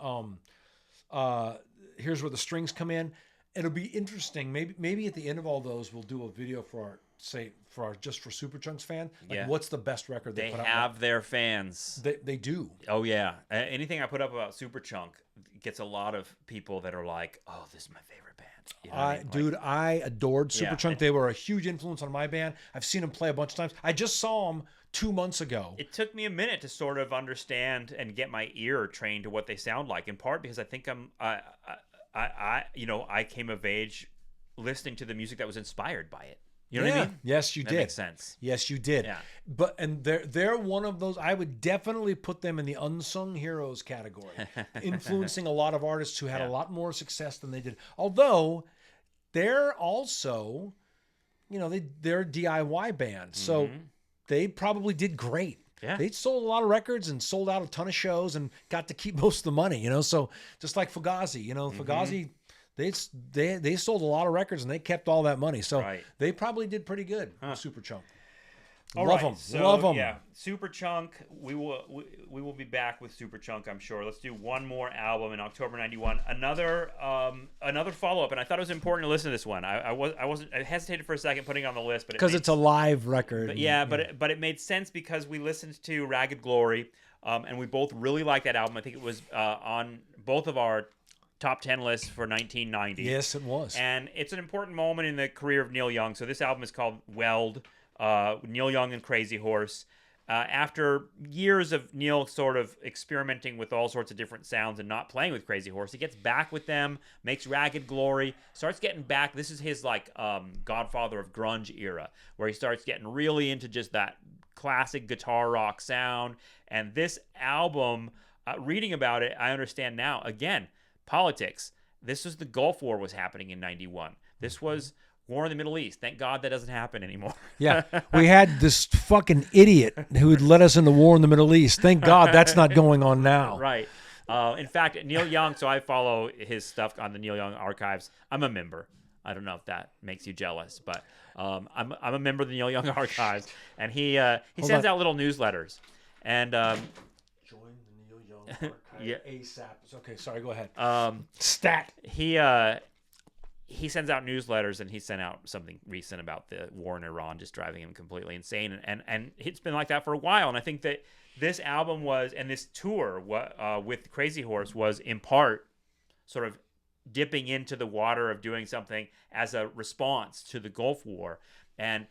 Here's Where the Strings Come In. It'll be interesting. Maybe at the end of all those we'll do a video for Superchunk's fan. Like, what's the best record they put out? They have their fans. They do. Oh yeah. Anything I put up about Superchunk gets a lot of people that are like, "Oh, this is my favorite band." You know what I mean? Dude, I adored Superchunk. They were a huge influence on my band. I've seen them play a bunch of times. I just saw them 2 months ago. It took me a minute to sort of understand and get my ear trained to what they sound like, in part because I think I came of age listening to the music that was inspired by it. You know what I mean? Yes, you That did. makes sense. Yes, you did. Yeah. But and they're one of those. I would definitely put them in the unsung heroes category, influencing a lot of artists who had a lot more success than they did. Although they're also, they're a DIY band, so they probably did great. Yeah. They sold a lot of records and sold out a ton of shows and got to keep most of the money. So just like Fugazi, Fugazi. They sold a lot of records and they kept all that money. So they probably did pretty good. Superchunk. Love them. Love them. Yeah, Superchunk. We will be back with Superchunk, I'm sure. Let's do one more album in October '91. Another follow up, and I thought it was important to listen to this one. I hesitated for a second putting it on the list, but because it's a live record. But it made sense because we listened to Ragged Glory, and we both really liked that album. I think it was on both of our top 10 lists for 1990. Yes, it was. And it's an important moment in the career of Neil Young. So this album is called Weld, Neil Young and Crazy Horse. After years of Neil sort of experimenting with all sorts of different sounds and not playing with Crazy Horse, he gets back with them, makes Ragged Glory, starts getting back. This is his Godfather of grunge era, where he starts getting really into just that classic guitar rock sound. And this album, reading about it, I understand now, again, politics. This was the Gulf War was happening in 91. This was war in the Middle East. Thank God that doesn't happen anymore. Yeah. We had this fucking idiot who had led us into war in the Middle East. Thank God that's not going on now. Right. In fact, Neil Young, so I follow his stuff on the Neil Young archives. I'm a member. I don't know if that makes you jealous, but I'm a member of the Neil Young archives, and he sends out little newsletters. And yeah. ASAP. Okay, sorry, go ahead. Stat. He sends out newsletters, and he sent out something recent about the war in Iran, just driving him completely insane. And it's been like that for a while. And I think that this album and this tour with Crazy Horse was in part sort of dipping into the water of doing something as a response to the Gulf War. And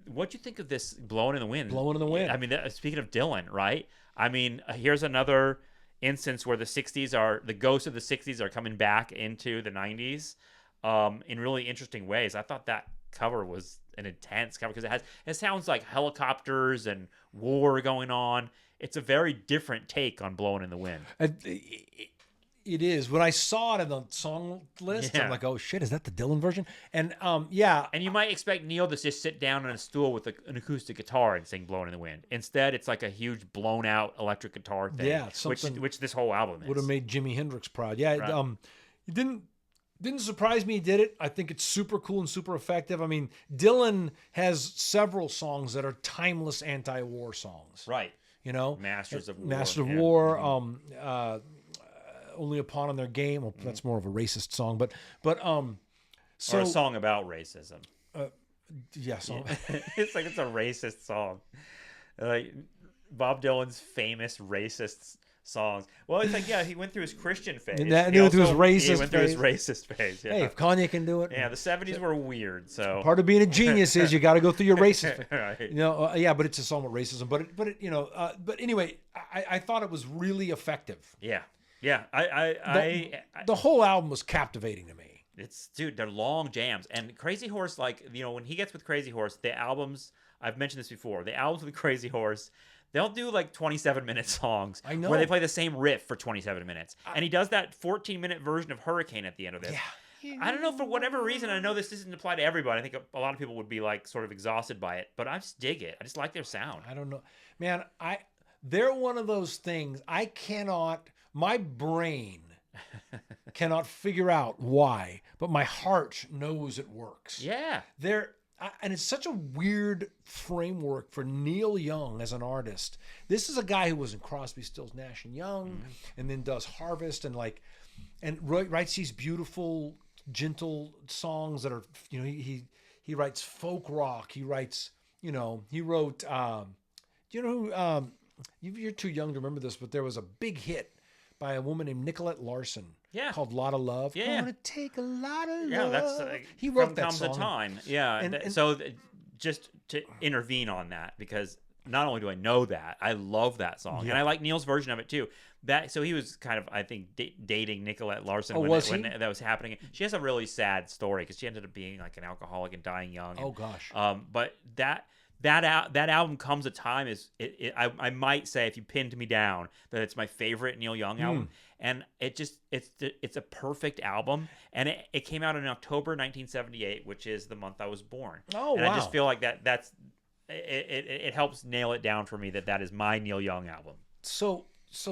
what do you think of this Blowing in the Wind? Blowing in the Wind. I mean, speaking of Dylan, right? I mean, here's another instance where the ghosts of the 60s are coming back into the 90s in really interesting ways. I thought that cover was an intense cover because it sounds like helicopters and war going on. It's a very different take on Blowing in the Wind. It is. When I saw it in the song list, I'm like, oh shit, is that the Dylan version? And yeah. And you might expect Neil to just sit down on a stool with an acoustic guitar and sing Blowing in the Wind. Instead, it's like a huge blown out electric guitar thing. Yeah, which this whole album is. Would have made Jimi Hendrix proud. Yeah, right. It didn't surprise me he did it. I think it's super cool and super effective. I mean, Dylan has several songs that are timeless anti-war songs. Right. Masters of War. War. Only Upon in Their Game. Well, that's more of a racist song, but so or a song about racism. Yes, It's like it's a racist song. Like Bob Dylan's famous racist songs. Well, it's like he went through his Christian phase. He went through his racist phase. Yeah. Hey, if Kanye can do it. Yeah, the 70s were weird. So part of being a genius is you got to go through your racist. Right. But it's a song about racism. But anyway, I thought it was really effective. Yeah. Yeah, the whole album was captivating to me. They're long jams. And Crazy Horse, when he gets with Crazy Horse, the albums, I've mentioned this before, the albums with Crazy Horse, they'll do 27-minute songs. I know. Where they play the same riff for 27 minutes. And he does that 14-minute version of Hurricane at the end of this. Yeah. I don't know, for whatever reason, I know this doesn't apply to everybody. I think a lot of people would be sort of exhausted by it, but I just dig it. I just like their sound. I don't know. Man, they're one of those things my brain cannot figure out why, but my heart knows it works. Yeah. And it's such a weird framework for Neil Young as an artist. This is a guy who was in Crosby, Stills, Nash and Young, and then does Harvest and writes these beautiful, gentle songs that are, he writes folk rock. He writes, he wrote, you're too young to remember this, but there was a big hit by a woman named Nicolette Larson. Yeah. Called Lot of Love. Yeah. Gonna take a lot of love. Yeah, that's he wrote that comes song. a time. Yeah. So just to intervene on that, because not only do I know that, I love that song, and I like Neil's version of it too. So he was kind of, I think, dating Nicolette Larson when that was happening. She has a really sad story because she ended up being like an alcoholic and dying young. Oh gosh. But that album comes a time I might say, if you pinned me down, that it's my favorite Neil Young album, and it's a perfect album, and it came out in October 1978, which is the month I was born. Oh, and wow. I just feel like that's it helps nail it down for me that is my Neil Young album. So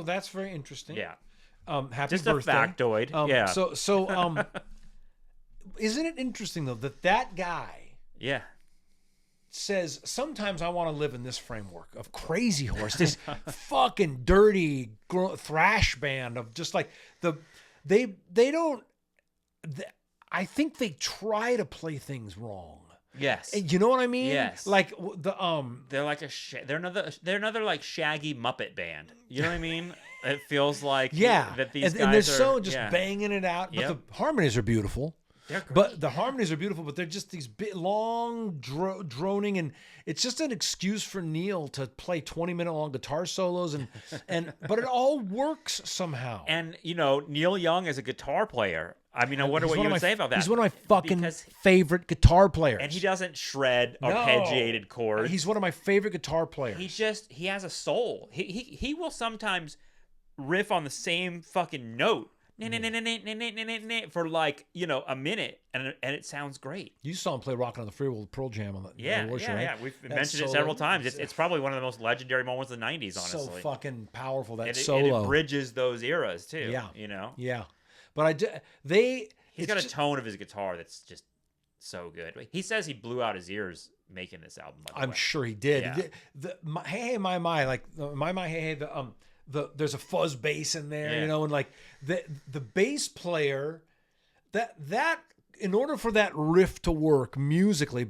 that's very interesting. Yeah. Happy just birthday. A factoid. Yeah. So isn't it interesting though that guy says sometimes I want to live in this framework of Crazy Horse, this fucking dirty thrash band of just like they don't. I think they try to play things wrong. Yes. You know what I mean? Yes. Like they're like they're another like Shaggy Muppet band. You know what I mean? It feels like that these guys and they're so just yeah. banging it out. But the harmonies are beautiful. They're great. But the harmonies are beautiful, but they're just these long droning, and it's just an excuse for Neil to play 20-minute long guitar solos, but it all works somehow. And Neil Young is a guitar player. I mean, I wonder what you would say about that. He's one of my fucking favorite guitar players. And he doesn't shred arpeggiated chords. He's one of my favorite guitar players. He has a soul. He will sometimes riff on the same fucking note for like a minute, and it sounds great. You saw him play "Rockin' on the Freeway" with Pearl Jam on the yeah. We've mentioned it several times. It's probably one of the most legendary moments of the '90s. Honestly, so fucking powerful that solo. And it bridges those eras too. Yeah, yeah. But he's got a tone of his guitar that's just so good. He says he blew out his ears making this album. I'm sure he did. Yeah. Hey, my, like my, hey, there's a fuzz bass in there, and like the bass player, that in order for that riff to work musically,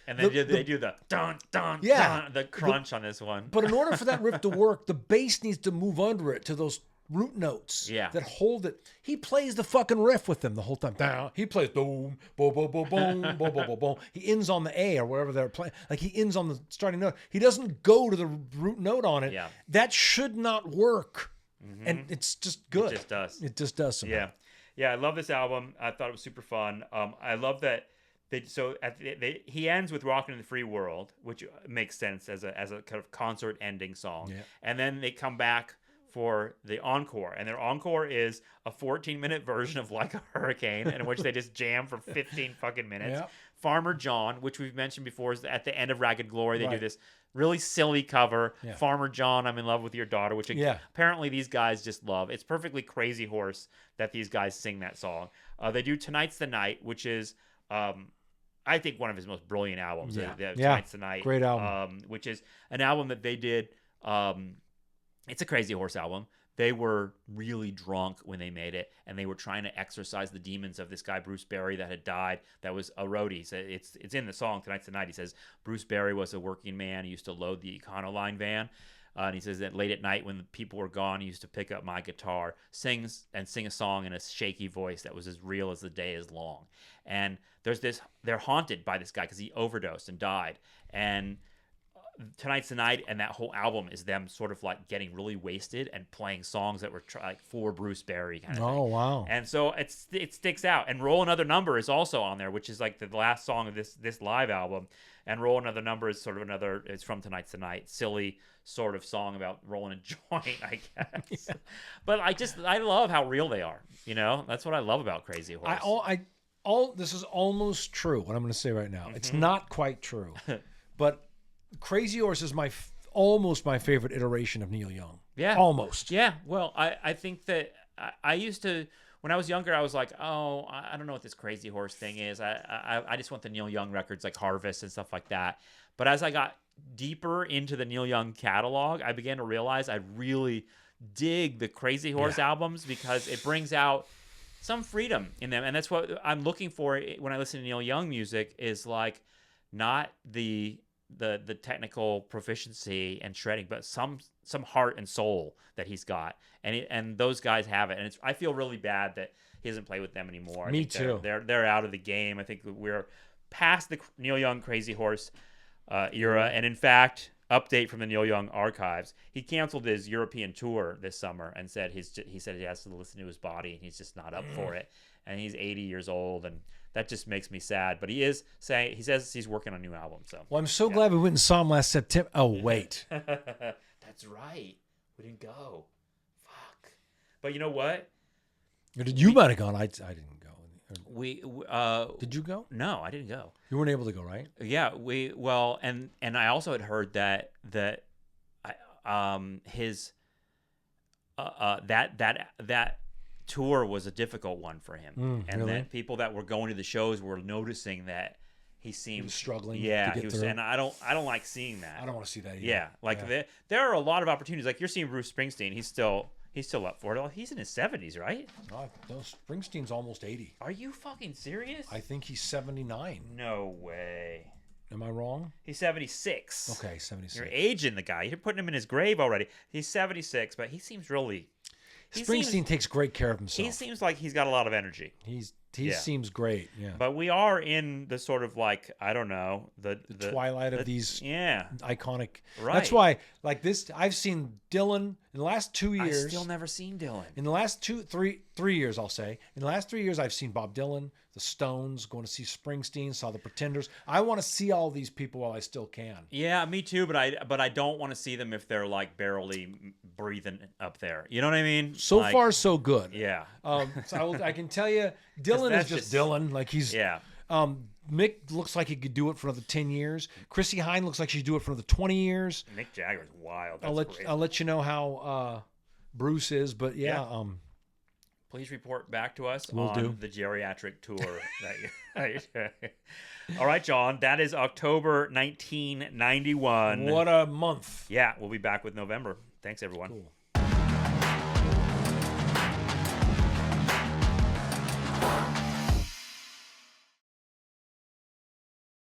and they do the dun dun dun, the crunch on this one. But in order for that riff to work, the bass needs to move under it to those root notes that hold it. He plays the fucking riff with them the whole time. He plays boom, boom, boom, boom, boom, boom, boom, boom, boom. He ends on the A or wherever they're playing. Like he ends on the starting note. He doesn't go to the root note on it. Yeah. That should not work. Mm-hmm. And it's just good. It just does. It just does. Somehow. Yeah. I love this album. I thought it was super fun. I love that. He ends with "Rockin' in the Free World," which makes sense as a kind of concert ending song. Yeah. And then they come back for the encore, and their encore is a 14-minute version of "Like a Hurricane," in which they just jam for 15 fucking minutes. Yep. "Farmer John," which we've mentioned before, is at the end of "Ragged Glory." They do this really silly cover. Yeah. "Farmer John, I'm in Love with Your Daughter," which apparently these guys just love. It's perfectly Crazy Horse that these guys sing that song. They do "Tonight's the Night," which is I think one of his most brilliant albums. "Tonight's the Night," great album. Which is an album that they did. It's a Crazy Horse album. They were really drunk when they made it, and they were trying to exorcise the demons of this guy Bruce Berry that had died. That was a roadie. So it's in the song "Tonight's the Night." He says Bruce Berry was a working man. He used to load the Econoline van. And he says that late at night when the people were gone, he used to pick up my guitar, sing a song in a shaky voice that was as real as the day is long. And they're haunted by this guy because he overdosed and died. And "Tonight's the Night" and that whole album is them sort of like getting really wasted and playing songs that were like for Bruce Berry kind of thing. Oh, wow. And so it sticks out. And "Roll Another Number" is also on there, which is like the last song of this live album. And "Roll Another Number" is sort of it's from "Tonight's the Night," silly sort of song about rolling a joint, I guess. Yeah. But I love how real they are. That's what I love about Crazy Horse. This is almost true. What I'm going to say right now, it's not quite true, but Crazy Horse is almost my favorite iteration of Neil Young. Yeah, almost. Yeah. Well, I think that I used to. When I was younger, I was like, oh, I don't know what this Crazy Horse thing is. I just want the Neil Young records like Harvest and stuff like that. But as I got deeper into the Neil Young catalog, I began to realize I really dig the Crazy Horse albums because it brings out some freedom in them. And that's what I'm looking for when I listen to Neil Young music is like not the technical proficiency and shredding, but some heart and soul that he's got, and those guys have it. And I feel really bad that he doesn't play with them anymore. Me too. They're out of the game. I think we're past the Neil Young Crazy Horse era, and in fact, update from the Neil Young archives, he canceled his European tour this summer and said he said he has to listen to his body and he's just not up for it, and he's 80 years old, and that just makes me sad. But he says he's working on a new album. So Well, I'm so glad we went and saw him last September. Oh wait, that's right, we didn't go. Fuck. But you know what? you might have gone. I didn't go. Did you go? No, I didn't go. You weren't able to go, right? Yeah, and I also had heard that his that tour was a difficult one for him, and really? that people that were going to the shows were noticing that he seemed struggling. Yeah, to get he was, through. and I don't like seeing that. I don't want to see that either. Yeah, there are a lot of opportunities. Like you're seeing Bruce Springsteen, he's still up for it. He's in his 70s, right? No, Springsteen's almost 80. Are you fucking serious? I think he's 79. No way. Am I wrong? He's 76. Okay, 76. You're aging the guy. You're putting him in his grave already. He's 76, but he seems really... Springsteen takes great care of himself. He seems like he's got a lot of energy. He seems great, yeah. But we are in the sort of like, I don't know, the twilight of these iconic. Right. That's why, like this, I've seen Dylan in the last 2 years. I've still never seen Dylan. In the last 3 years, I'll say. In the last 3 years, I've seen Bob Dylan, the Stones, going to see Springsteen, saw the Pretenders. I want to see all these people while I still can. Yeah, me too, but I don't want to see them if they're like barely breathing up there. You know what I mean? So far, so good. Yeah. So I can tell you, Dylan is just Dylan. Like he's Mick looks like he could do it for another 10 years. Chrissy Hynde looks like she'd do it for another 20 years. Mick Jagger's wild. I'll let you know how Bruce is, but please report back to us Will on do. the geriatric tour. All right, John. That is October 1991. What a month. Yeah, we'll be back with November. Thanks, everyone. Cool.